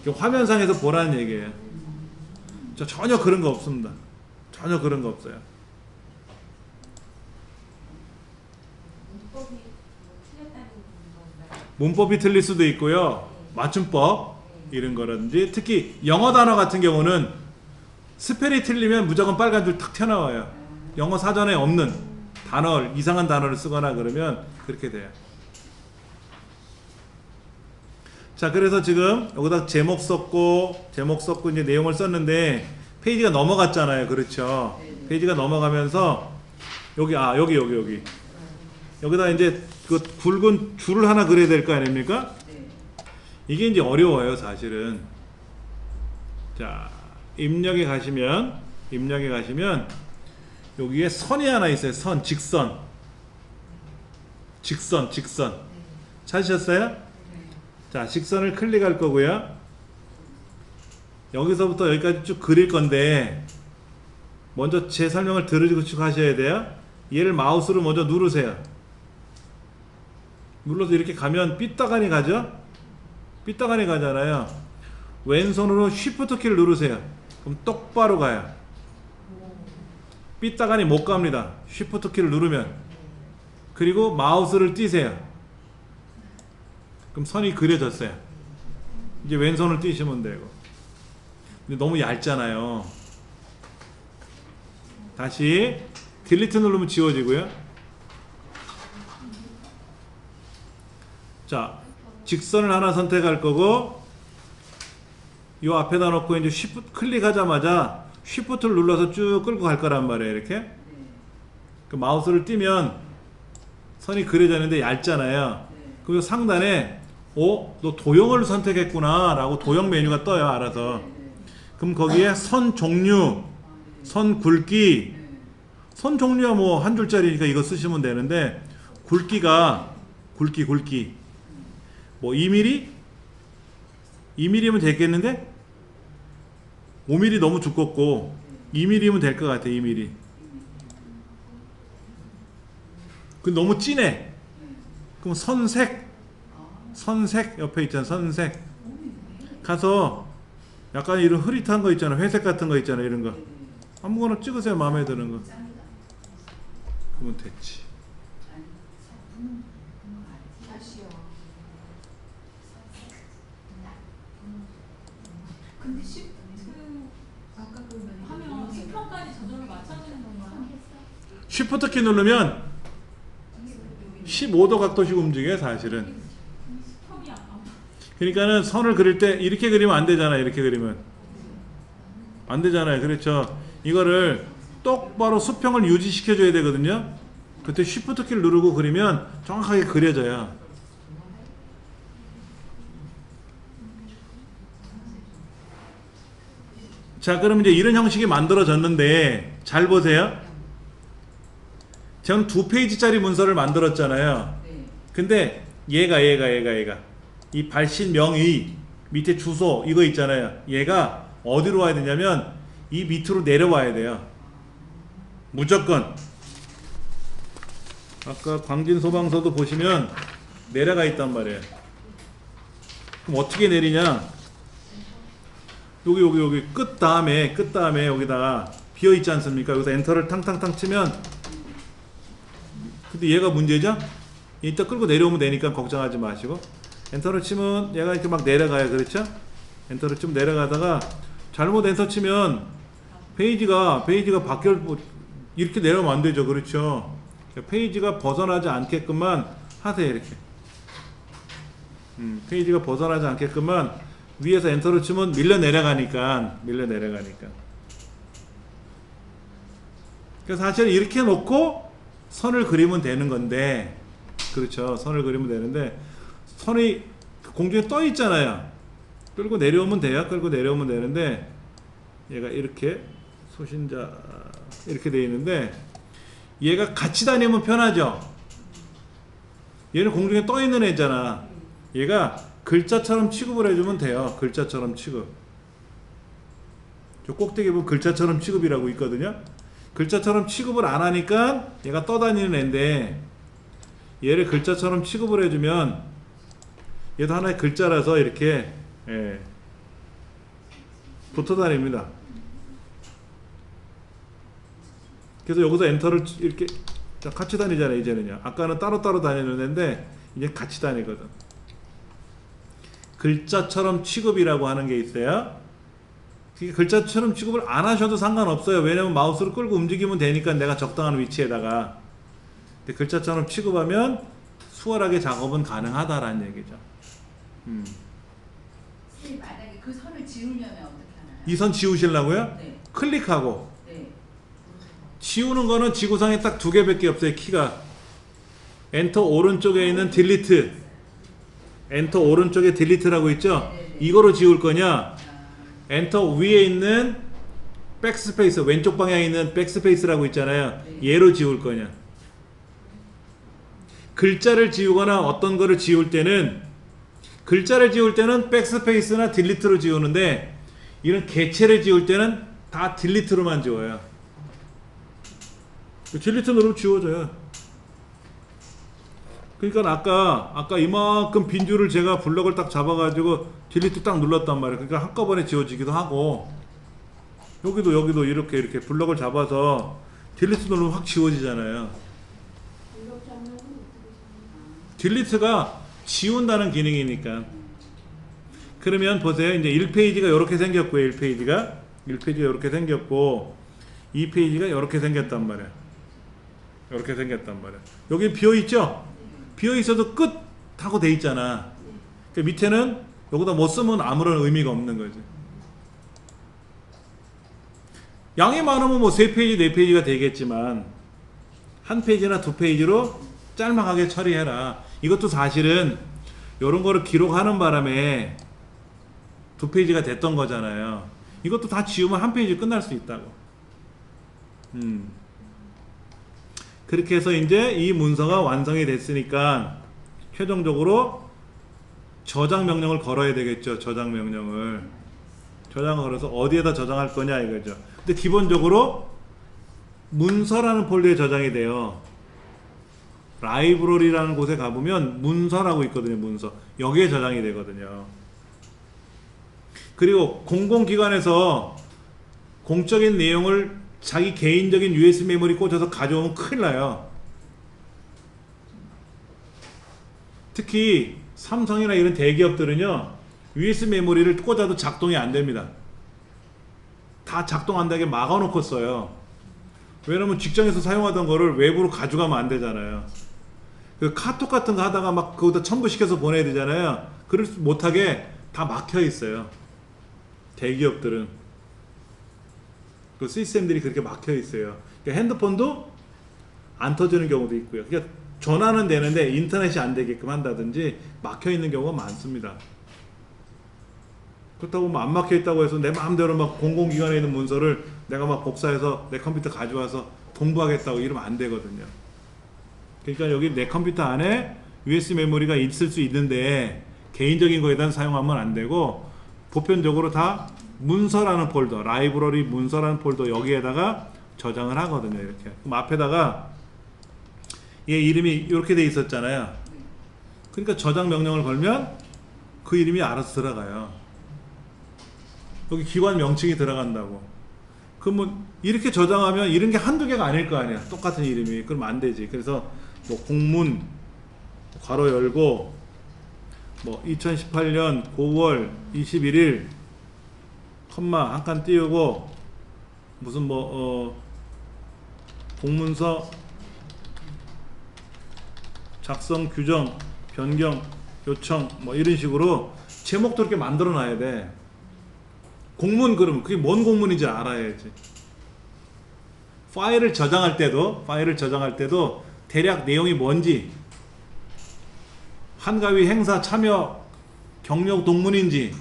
화면상에서 보라는 얘기예요. 전혀 그런 거 없습니다. 전혀 그런 거 없어요. 문법이 틀렸다는 건가요? 문법이 틀릴 수도 있고요. 맞춤법 이런 거라든지, 특히 영어 단어 같은 경우는 스펠이 틀리면 무조건 빨간 줄 탁 튀어나와요. 영어 사전에 없는 단어, 이상한 단어를 쓰거나 그러면 그렇게 돼요. 자, 그래서 지금 여기다 제목 썼고 이제 내용을 썼는데 페이지가 넘어갔잖아요. 그렇죠? 페이지가 넘어가면서 여기다 이제 그 굵은 줄을 하나 그려야 될 거 아닙니까? 이게 이제 어려워요, 사실은. 자, 입력에 가시면 여기에 선이 하나 있어요. 선, 직선. 찾으셨어요? 자, 직선을 클릭할 거고요. 여기서부터 여기까지 쭉 그릴 건데 먼저 제 설명을 들으시고 하셔야 돼요. 얘를 마우스로 먼저 누르세요. 눌러서 이렇게 가면 삐딱하니 가죠? 삐딱하니 가잖아요. 왼손으로 Shift 키를 누르세요. 그럼 똑바로 가요. 삐딱하니 못 갑니다. Shift 키를 누르면. 그리고 마우스를 띄세요. 그럼 선이 그려졌어요. 이제 왼손을 띄시면 되고. 근데 너무 얇잖아요. 다시 딜리트 누르면 지워지고요. 자, 직선을 하나 선택할 거고, 요 앞에다 놓고 이제 Shift 클릭하자마자 Shift를 눌러서 쭉 끌고 갈 거란 말이에요. 이렇게. 그 마우스를 띄면 선이 그려졌는데 얇잖아요. 그 상단에 너 도형을 선택했구나 라고 도형 메뉴가 떠요. 알아서. 그럼 거기에 선 종류, 선 굵기, 선 종류가 뭐 한 줄짜리니까 이거 쓰시면 되는데, 굵기가 굵기 뭐 2mm? 2mm면 되겠는데 5mm 너무 두껍고 2mm면 될 것 같아. 2mm. 그 너무 진해. 그럼 선색 옆에 있잖아. 선색 가서 약간 이런 흐릿한 거 있잖아. 회색 같은 거 있잖아. 이런 거 아무거나 찍으세요. 마음에 드는 거. 그러면 됐지. 다시요. 근데 아까 그 화면 수평까지 저절로 맞춰지는 건가요? Shift 키 누르면 15도 각도씩 움직여요. 사실은. 수평이 안 그러니까는 선을 그릴 때 이렇게 그리면 안 되잖아요. 이렇게 그리면 안 되잖아요. 그렇죠? 이거를 똑바로 수평을 유지시켜 줘야 되거든요. 그때 Shift 키를 누르고 그리면 정확하게 그려져요. 자, 그럼 이제 이런 형식이 만들어졌는데 잘 보세요. 저는 2페이지짜리 문서를 만들었잖아요. 근데 얘가 이 발신명의 밑에 주소 이거 있잖아요. 얘가 어디로 와야 되냐면 이 밑으로 내려와야 돼요. 무조건. 아까 광진소방서도 보시면 내려가 있단 말이에요. 그럼 어떻게 내리냐? 여기 끝 다음에 여기다가 비어 있지 않습니까? 여기서 엔터를 탕탕탕 치면, 근데 얘가 문제죠? 이따 끌고 내려오면 되니까 걱정하지 마시고, 엔터를 치면 얘가 이렇게 막 내려가요. 그렇죠? 엔터를 좀 내려가다가 잘못 엔터 치면 페이지가 바뀌어, 이렇게 내려오면 안 되죠. 그렇죠? 페이지가 벗어나지 않게끔만 하세요. 이렇게. 페이지가 벗어나지 않게끔만 위에서 엔터를 치면 밀려 내려가니까. 그래서 사실 이렇게 놓고 선을 그리면 되는 건데, 그렇죠? 선을 그리면 되는데, 선이 공중에 떠 있잖아요. 끌고 내려오면 돼요. 끌고 내려오면 되는데, 얘가 이렇게 소신자 이렇게 돼 있는데, 얘가 같이 다니면 편하죠. 얘는 공중에 떠 있는 애잖아. 얘가 글자처럼 취급을 해주면 돼요. 글자처럼 취급. 저 꼭대기에 보면 글자처럼 취급이라고 있거든요. 글자처럼 취급을 안 하니까 얘가 떠다니는 애인데, 얘를 글자처럼 취급을 해주면 얘도 하나의 글자라서 이렇게 붙어 다닙니다. 그래서 여기서 엔터를 이렇게 같이 다니잖아요. 이제는요. 아까는 따로따로 다니는 애인데 이제 같이 다니거든. 글자처럼 취급이라고 하는 게 있어요. 글자처럼 취급을 안 하셔도 상관없어요. 왜냐면 마우스를 끌고 움직이면 되니까, 내가 적당한 위치에다가. 근데 글자처럼 취급하면 수월하게 작업은 가능하다라는 얘기죠. 선생님, 만약에 그 선을 지우려면 어떻게 하나요? 이 선 지우시려고요? 네. 클릭하고. 네. 지우는 거는 지구상에 딱 두 개밖에 없어요. 키가. 엔터 오른쪽에 있는 딜리트, 엔터 오른쪽에 딜리트라고 있죠. 이거로 지울 거냐, 엔터 위에 있는 백스페이스, 왼쪽 방향에 있는 백스페이스라고 있잖아요. 얘로 지울 거냐. 글자를 지우거나 어떤 거를 지울 때는, 글자를 지울 때는 백스페이스나 딜리트로 지우는데, 이런 개체를 지울 때는 다 딜리트로만 지워요. 딜리트 누르면 지워져요. 그러니까 아까 이만큼 빈 줄을 제가 블럭을 딱 잡아가지고 딜리트 딱 눌렀단 말이에요. 그러니까 한꺼번에 지워지기도 하고, 여기도 이렇게 블럭을 잡아서 딜리트 누르면 확 지워지잖아요. 블록 장면은 어떻게 딜리트가 지운다는 기능이니까. 그러면 보세요. 이제 1페이지가 이렇게 생겼고요. 1페이지가 이렇게 생겼고, 2페이지가 이렇게 생겼단 말이에요. 이렇게 생겼단 말이에요. 여기 비어있죠? 비어있어도 끝 하고 돼 있잖아. 그러니까 밑에는 여기다 못 쓰면 아무런 의미가 없는 거지. 양이 많으면 뭐 3페이지, 4페이지가 되겠지만, 1페이지나 2페이지로 짤막하게 처리해라. 이것도 사실은 이런 거를 기록하는 바람에 2페이지가 됐던 거잖아요. 이것도 다 지우면 1페이지 끝날 수 있다고. 그렇게 해서 이제 이 문서가 완성이 됐으니까 최종적으로 저장 명령을 걸어야 되겠죠. 저장을 걸어서 어디에다 저장할 거냐 이거죠. 근데 기본적으로 문서라는 폴더에 저장이 돼요. 라이브러리라는 곳에 가보면 문서라고 있거든요. 문서. 여기에 저장이 되거든요. 그리고 공공기관에서 공적인 내용을 자기 개인적인 USB 메모리 꽂아서 가져오면 큰일 나요. 특히 삼성이나 이런 대기업들은요, USB 메모리를 꽂아도 작동이 안 됩니다. 다 작동 안 되게 막아 놓고 써요. 왜냐면 직장에서 사용하던 거를 외부로 가져가면 안 되잖아요. 그 카톡 같은 거 하다가 막 그거다 첨부시켜서 보내야 되잖아요. 그럴 수 못하게 다 막혀 있어요. 대기업들은. 그 시스템들이 그렇게 막혀 있어요. 그러니까 핸드폰도 안 터지는 경우도 있고요. 그러니까 전화는 되는데 인터넷이 안 되게끔 한다든지 막혀 있는 경우가 많습니다. 그렇다고 뭐 안 막혀 있다고 해서 내 마음대로 막 공공기관에 있는 문서를 내가 막 복사해서 내 컴퓨터 가져와서 공부하겠다고 이러면 안 되거든요. 그러니까 여기 내 컴퓨터 안에 USB 메모리가 있을 수 있는데 개인적인 거에다 사용하면 안 되고, 보편적으로 다 문서라는 폴더, 라이브러리 문서라는 폴더 여기에다가 저장을 하거든요. 이렇게. 그럼 앞에다가 얘 이름이 이렇게 돼 있었잖아요. 그러니까 저장 명령을 걸면 그 이름이 알아서 들어가요. 여기 기관 명칭이 들어간다고. 그러면 이렇게 저장하면 이런 게 한두 개가 아닐 거 아니야. 똑같은 이름이. 그럼 안 되지. 그래서 뭐 공문 괄호 열고 뭐 2018년 9월 21일 컴마 한 칸 띄우고 무슨 공문서 작성 규정 변경 요청 뭐 이런 식으로 제목도 이렇게 만들어 놔야 돼. 공문 그러면 그게 뭔 공문인지 알아야지. 파일을 저장할 때도 대략 내용이 뭔지, 한가위 행사 참여 경력 동문인지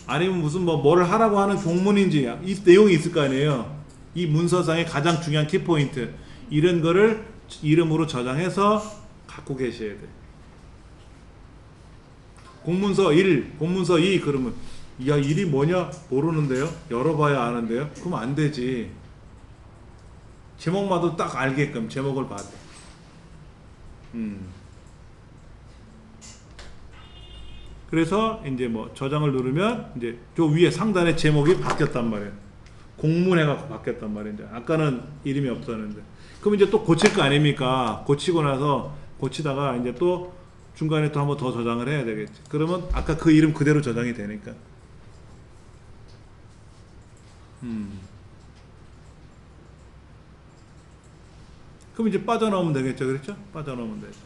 아니면 무슨 뭐를 하라고 하는 공문인지 이 내용이 있을 거 아니에요. 이 문서상의 가장 중요한 키포인트 이런 거를 이름으로 저장해서 갖고 계셔야 돼. 공문서 1, 공문서 2 그러면 야 1이 뭐냐 모르는데요. 열어봐야 아는데요. 그럼 안 되지. 제목마도 딱 알게끔 제목을 봐야 돼. 그래서 이제 뭐 저장을 누르면 이제 저 위에 상단에 제목이 바뀌었단 말이에요. 공문해갖고 바뀌었단 말이에요. 이제 아까는 이름이 없었는데. 그럼 이제 또 고칠 거 아닙니까? 고치고 나서 고치다가 이제 또 중간에 또 한번 더 저장을 해야 되겠지. 그러면 아까 그 이름 그대로 저장이 되니까. 그럼 이제 빠져나오면 되겠죠, 그렇죠? 빠져나오면 되죠.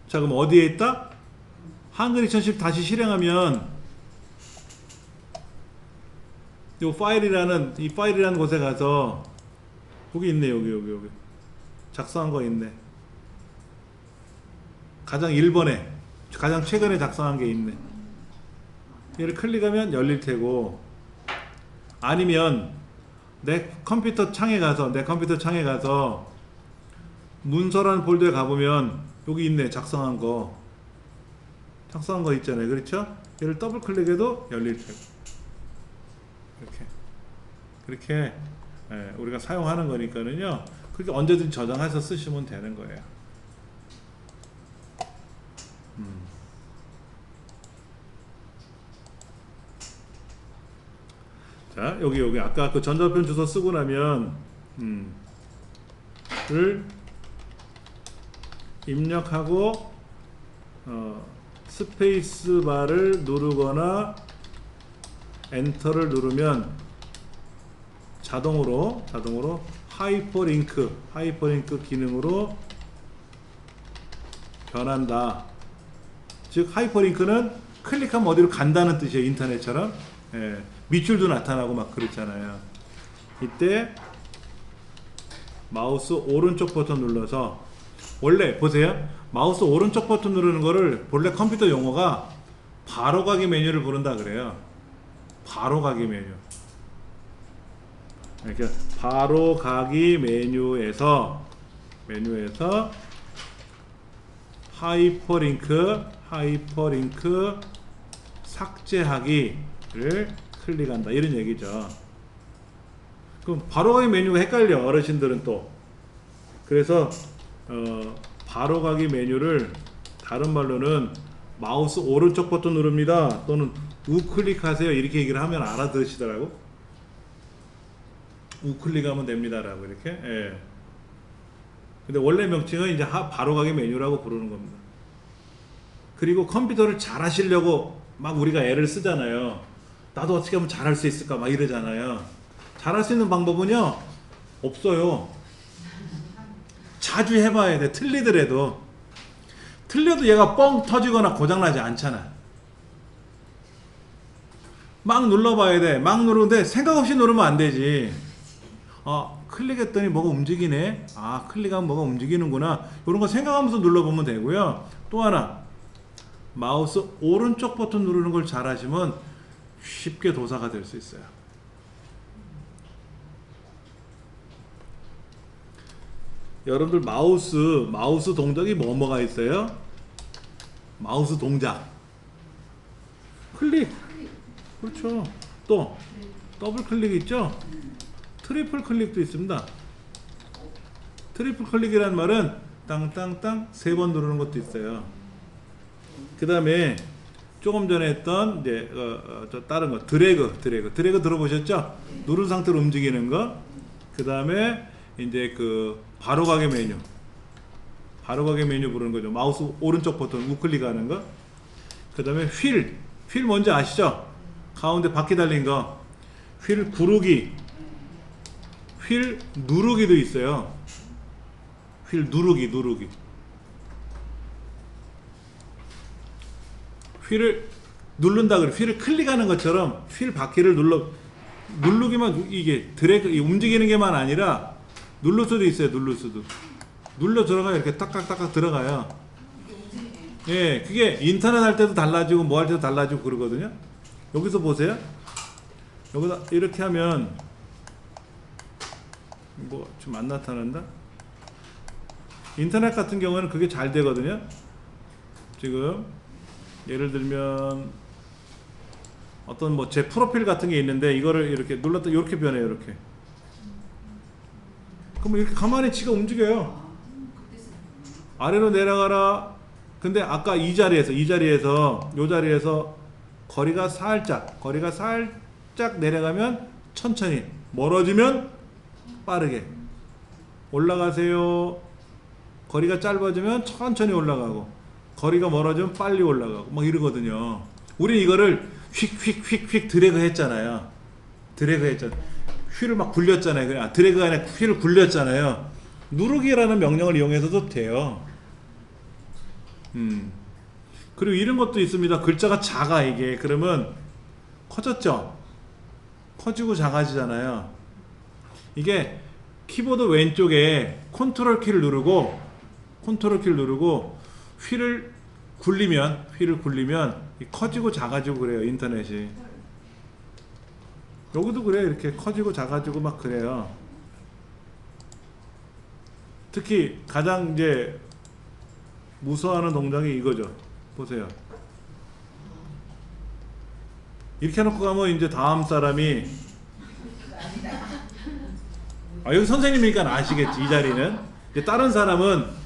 자, 그럼 어디에 있다? 한글 2010 다시 실행하면 이 파일이라는 곳에 가서 여기 있네, 여기 작성한 거 있네. 가장 1번에 가장 최근에 작성한 게 있네. 얘를 클릭하면 열릴 테고, 아니면 내 컴퓨터 창에 가서 문서라는 폴더에 가보면 여기 있네. 작성한 거 있잖아요, 그렇죠? 얘를 더블 클릭해도 열릴 테고. 그렇게 우리가 사용하는 거니까는요, 그렇게 언제든지 저장해서 쓰시면 되는 거예요. 자, 여기 아까 그 전자우편 주소 쓰고 나면 를 입력하고 스페이스 바를 누르거나 엔터를 누르면 자동으로 하이퍼링크 기능으로 변한다. 즉 하이퍼링크는 클릭하면 어디로 간다는 뜻이에요. 인터넷처럼. 예, 밑줄도 나타나고 막 그렇잖아요. 이때 마우스 오른쪽 버튼 눌러서, 원래 보세요, 마우스 오른쪽 버튼 누르는 거를 본래 컴퓨터 용어가 바로가기 메뉴를 부른다 그래요. 바로가기 메뉴. 그러니까 바로가기 메뉴에서 하이퍼링크 삭제하기를 클릭한다, 이런 얘기죠. 그럼 바로가기 메뉴가 헷갈려, 어르신들은 또. 그래서 바로가기 메뉴를 다른 말로는 마우스 오른쪽 버튼 누릅니다 또는 우클릭하세요 이렇게 얘기를 하면 알아들으시더라고. 우클릭하면 됩니다라고 이렇게. 예. 근데 원래 명칭은 이제 바로가기 메뉴라고 부르는 겁니다. 그리고 컴퓨터를 잘 하시려고 막 우리가 애를 쓰잖아요. 나도 어떻게 하면 잘할 수 있을까 막 이러잖아요. 잘할 수 있는 방법은요, 없어요. 자주 해봐야 돼. 틀려도 얘가 뻥 터지거나 고장나지 않잖아. 막 눌러봐야 돼. 막 누르는데 생각 없이 누르면 안 되지. 클릭했더니 뭐가 움직이네. 클릭하면 뭐가 움직이는구나. 이런 거 생각하면서 눌러보면 되고요. 또 하나, 마우스 오른쪽 버튼 누르는 걸 잘 하시면 쉽게 도사가 될 수 있어요. 여러분들 마우스 동작이 뭐가 있어요? 마우스 동작 클릭, 그렇죠. 또 더블 클릭 있죠. 트리플 클릭도 있습니다. 트리플 클릭이라는 말은 땅땅땅 3번 누르는 것도 있어요. 그 다음에 조금 전에 했던 이제 다른 거 드래그 들어보셨죠? 누른 상태로 움직이는 거. 그 다음에 이제 그 바로가기 메뉴 부르는 거죠. 마우스 오른쪽 버튼 우클릭하는 거. 그 다음에 휠 뭔지 아시죠? 가운데 바퀴 달린 거. 휠 구르기, 휠 누르기도 있어요. 휠 누르기. 휠을 누른다 그래. 휠을 클릭하는 것처럼 휠 바퀴를 누르기만, 이게 드래그 움직이는 게만 아니라 누를 수도 있어요. 눌러 들어가 이렇게 딱딱딱 들어가요. 예, 그게 인터넷 할 때도 달라지고 뭐 할 때도 달라지고 그러거든요. 여기서 보세요. 여기다 이렇게 하면 뭐 좀 안 나타난다. 인터넷 같은 경우는 그게 잘 되거든요. 지금 예를 들면 어떤 뭐 제 프로필 같은 게 있는데 이거를 이렇게 눌렀다 이렇게 변해요. 이렇게. 그럼 이렇게 가만히 지가 움직여요. 아래로 내려가라. 근데 아까 이 자리에서 요 자리에서 거리가 살짝 내려가면 천천히, 멀어지면 빠르게 올라가세요. 거리가 짧아지면 천천히 올라가고, 거리가 멀어지면 빨리 올라가고 막 이러거든요. 우린 이거를 휙휙휙휙 드래그 했잖아요. 휠을 막 굴렸잖아요. 그냥 드래그가 아니라 휠을 굴렸잖아요. 누르기라는 명령을 이용해서도 돼요. 그리고 이런 것도 있습니다. 글자가 작아 이게. 그러면 커졌죠? 커지고 작아지잖아요. 이게 키보드 왼쪽에 컨트롤 키를 누르고 휠을 굴리면 커지고 작아지고 그래요. 인터넷이. 여기도 그래요. 이렇게 커지고 작아지고 막 그래요. 특히 가장 이제 무서워하는 동작이 이거죠. 보세요. 이렇게 해놓고 가면 이제 다음 사람이 여기 선생님이니까 아시겠지. 이 자리는 이제 다른 사람은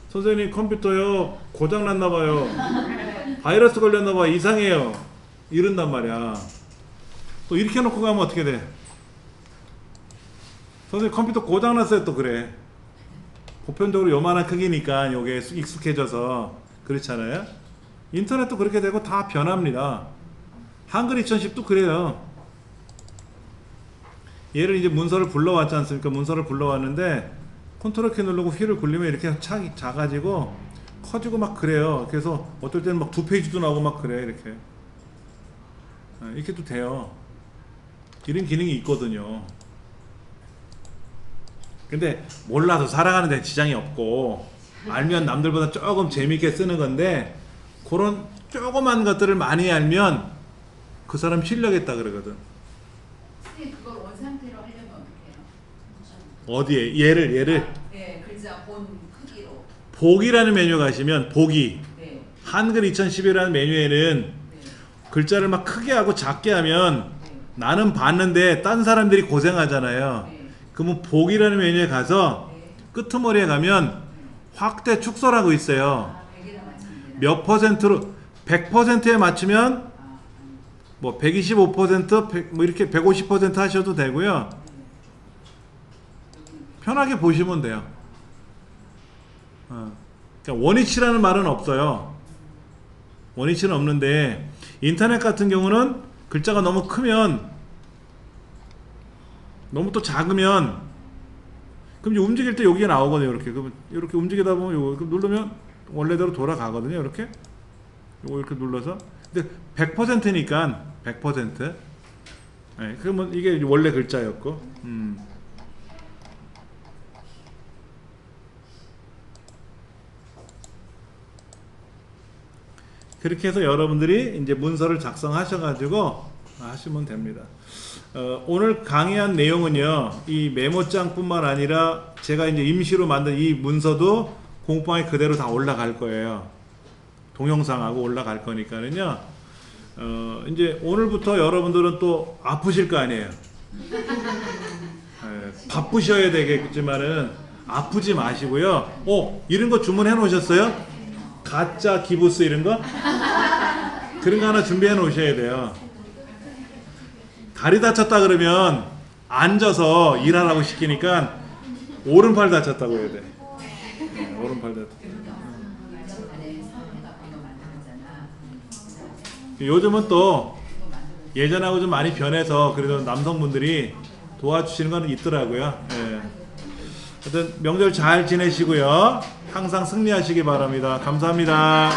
선생님 컴퓨터요 고장났나봐요, 바이러스 걸렸나봐요, 이상해요 이런단 말이야. 또 이렇게 해놓고 가면 어떻게 돼? 선생님 컴퓨터 고장났어요. 또 그래. 보편적으로 요만한 크기니까 요게 익숙해져서 그렇잖아요. 인터넷도 그렇게 되고 다 변합니다. 한글 2010도 그래요. 얘를 이제 문서를 불러왔지 않습니까? 문서를 불러왔는데 컨트롤 키 누르고 휠을 굴리면 이렇게 작아지고 커지고 막 그래요. 그래서 어떨 때는 막 2페이지도 나오고 막 그래. 이렇게도 돼요. 이런 기능이 있거든요. 근데 몰라도 살아가는 데 지장이 없고, 알면 남들보다 조금 재밌게 쓰는 건데, 그런 조그만 것들을 많이 알면 그 사람 실력 있다 그러거든. 선생님 그걸 원 상태로 하려면 어떻게 해요? 어디에? 얘를 네, 글자 본 크기로. 보기라는 메뉴 가시면 보기. 네. 한글 2011이라는 메뉴에는 네. 글자를 막 크게 하고 작게 하면 네. 나는 봤는데 딴 사람들이 고생하잖아요. 네. 그러면 보기라는 메뉴에 가서 네. 끄트머리에 가면 확대 축소라고 있어요. 100에다 맞추면 되나요? 몇 퍼센트로 100%에 맞추면 뭐 125%, 뭐 이렇게 150% 하셔도 되고요. 편하게 보시면 돼요. 그러니까 원위치라는 말은 없어요. 원위치는 없는데 인터넷 같은 경우는 글자가 너무 크면, 너무 또 작으면, 그럼 이제 움직일 때 여기가 나오거든요. 이렇게. 그럼 이렇게 움직이다 보면 요거 누르면 원래대로 돌아가거든요. 이렇게. 요거 이렇게 눌러서. 근데 100%니까 100%. 네, 그러면 이게 원래 글자였고. 그렇게 해서 여러분들이 이제 문서를 작성하셔가지고 하시면 됩니다. 오늘 강의한 내용은요, 이 메모장뿐만 아니라 제가 이제 임시로 만든 이 문서도 공부방에 그대로 다 올라갈 거예요. 동영상하고 올라갈 거니까는요. 이제 오늘부터 여러분들은 또 아프실 거 아니에요. 바쁘셔야 되겠지만은 아프지 마시고요. 이런 거 주문해 놓으셨어요? 가짜 기부스 이런 거? 그런 거 하나 준비해 놓으셔야 돼요. 다리 다쳤다 그러면 앉아서 일하라고 시키니까 오른팔 다쳤다고 해야 돼. 오른팔 다쳤다. 요즘은 또 예전하고 좀 많이 변해서 그래도 남성분들이 도와주시는 건 있더라고요. 하여튼 명절 잘 지내시고요. 항상 승리하시기 바랍니다. 감사합니다.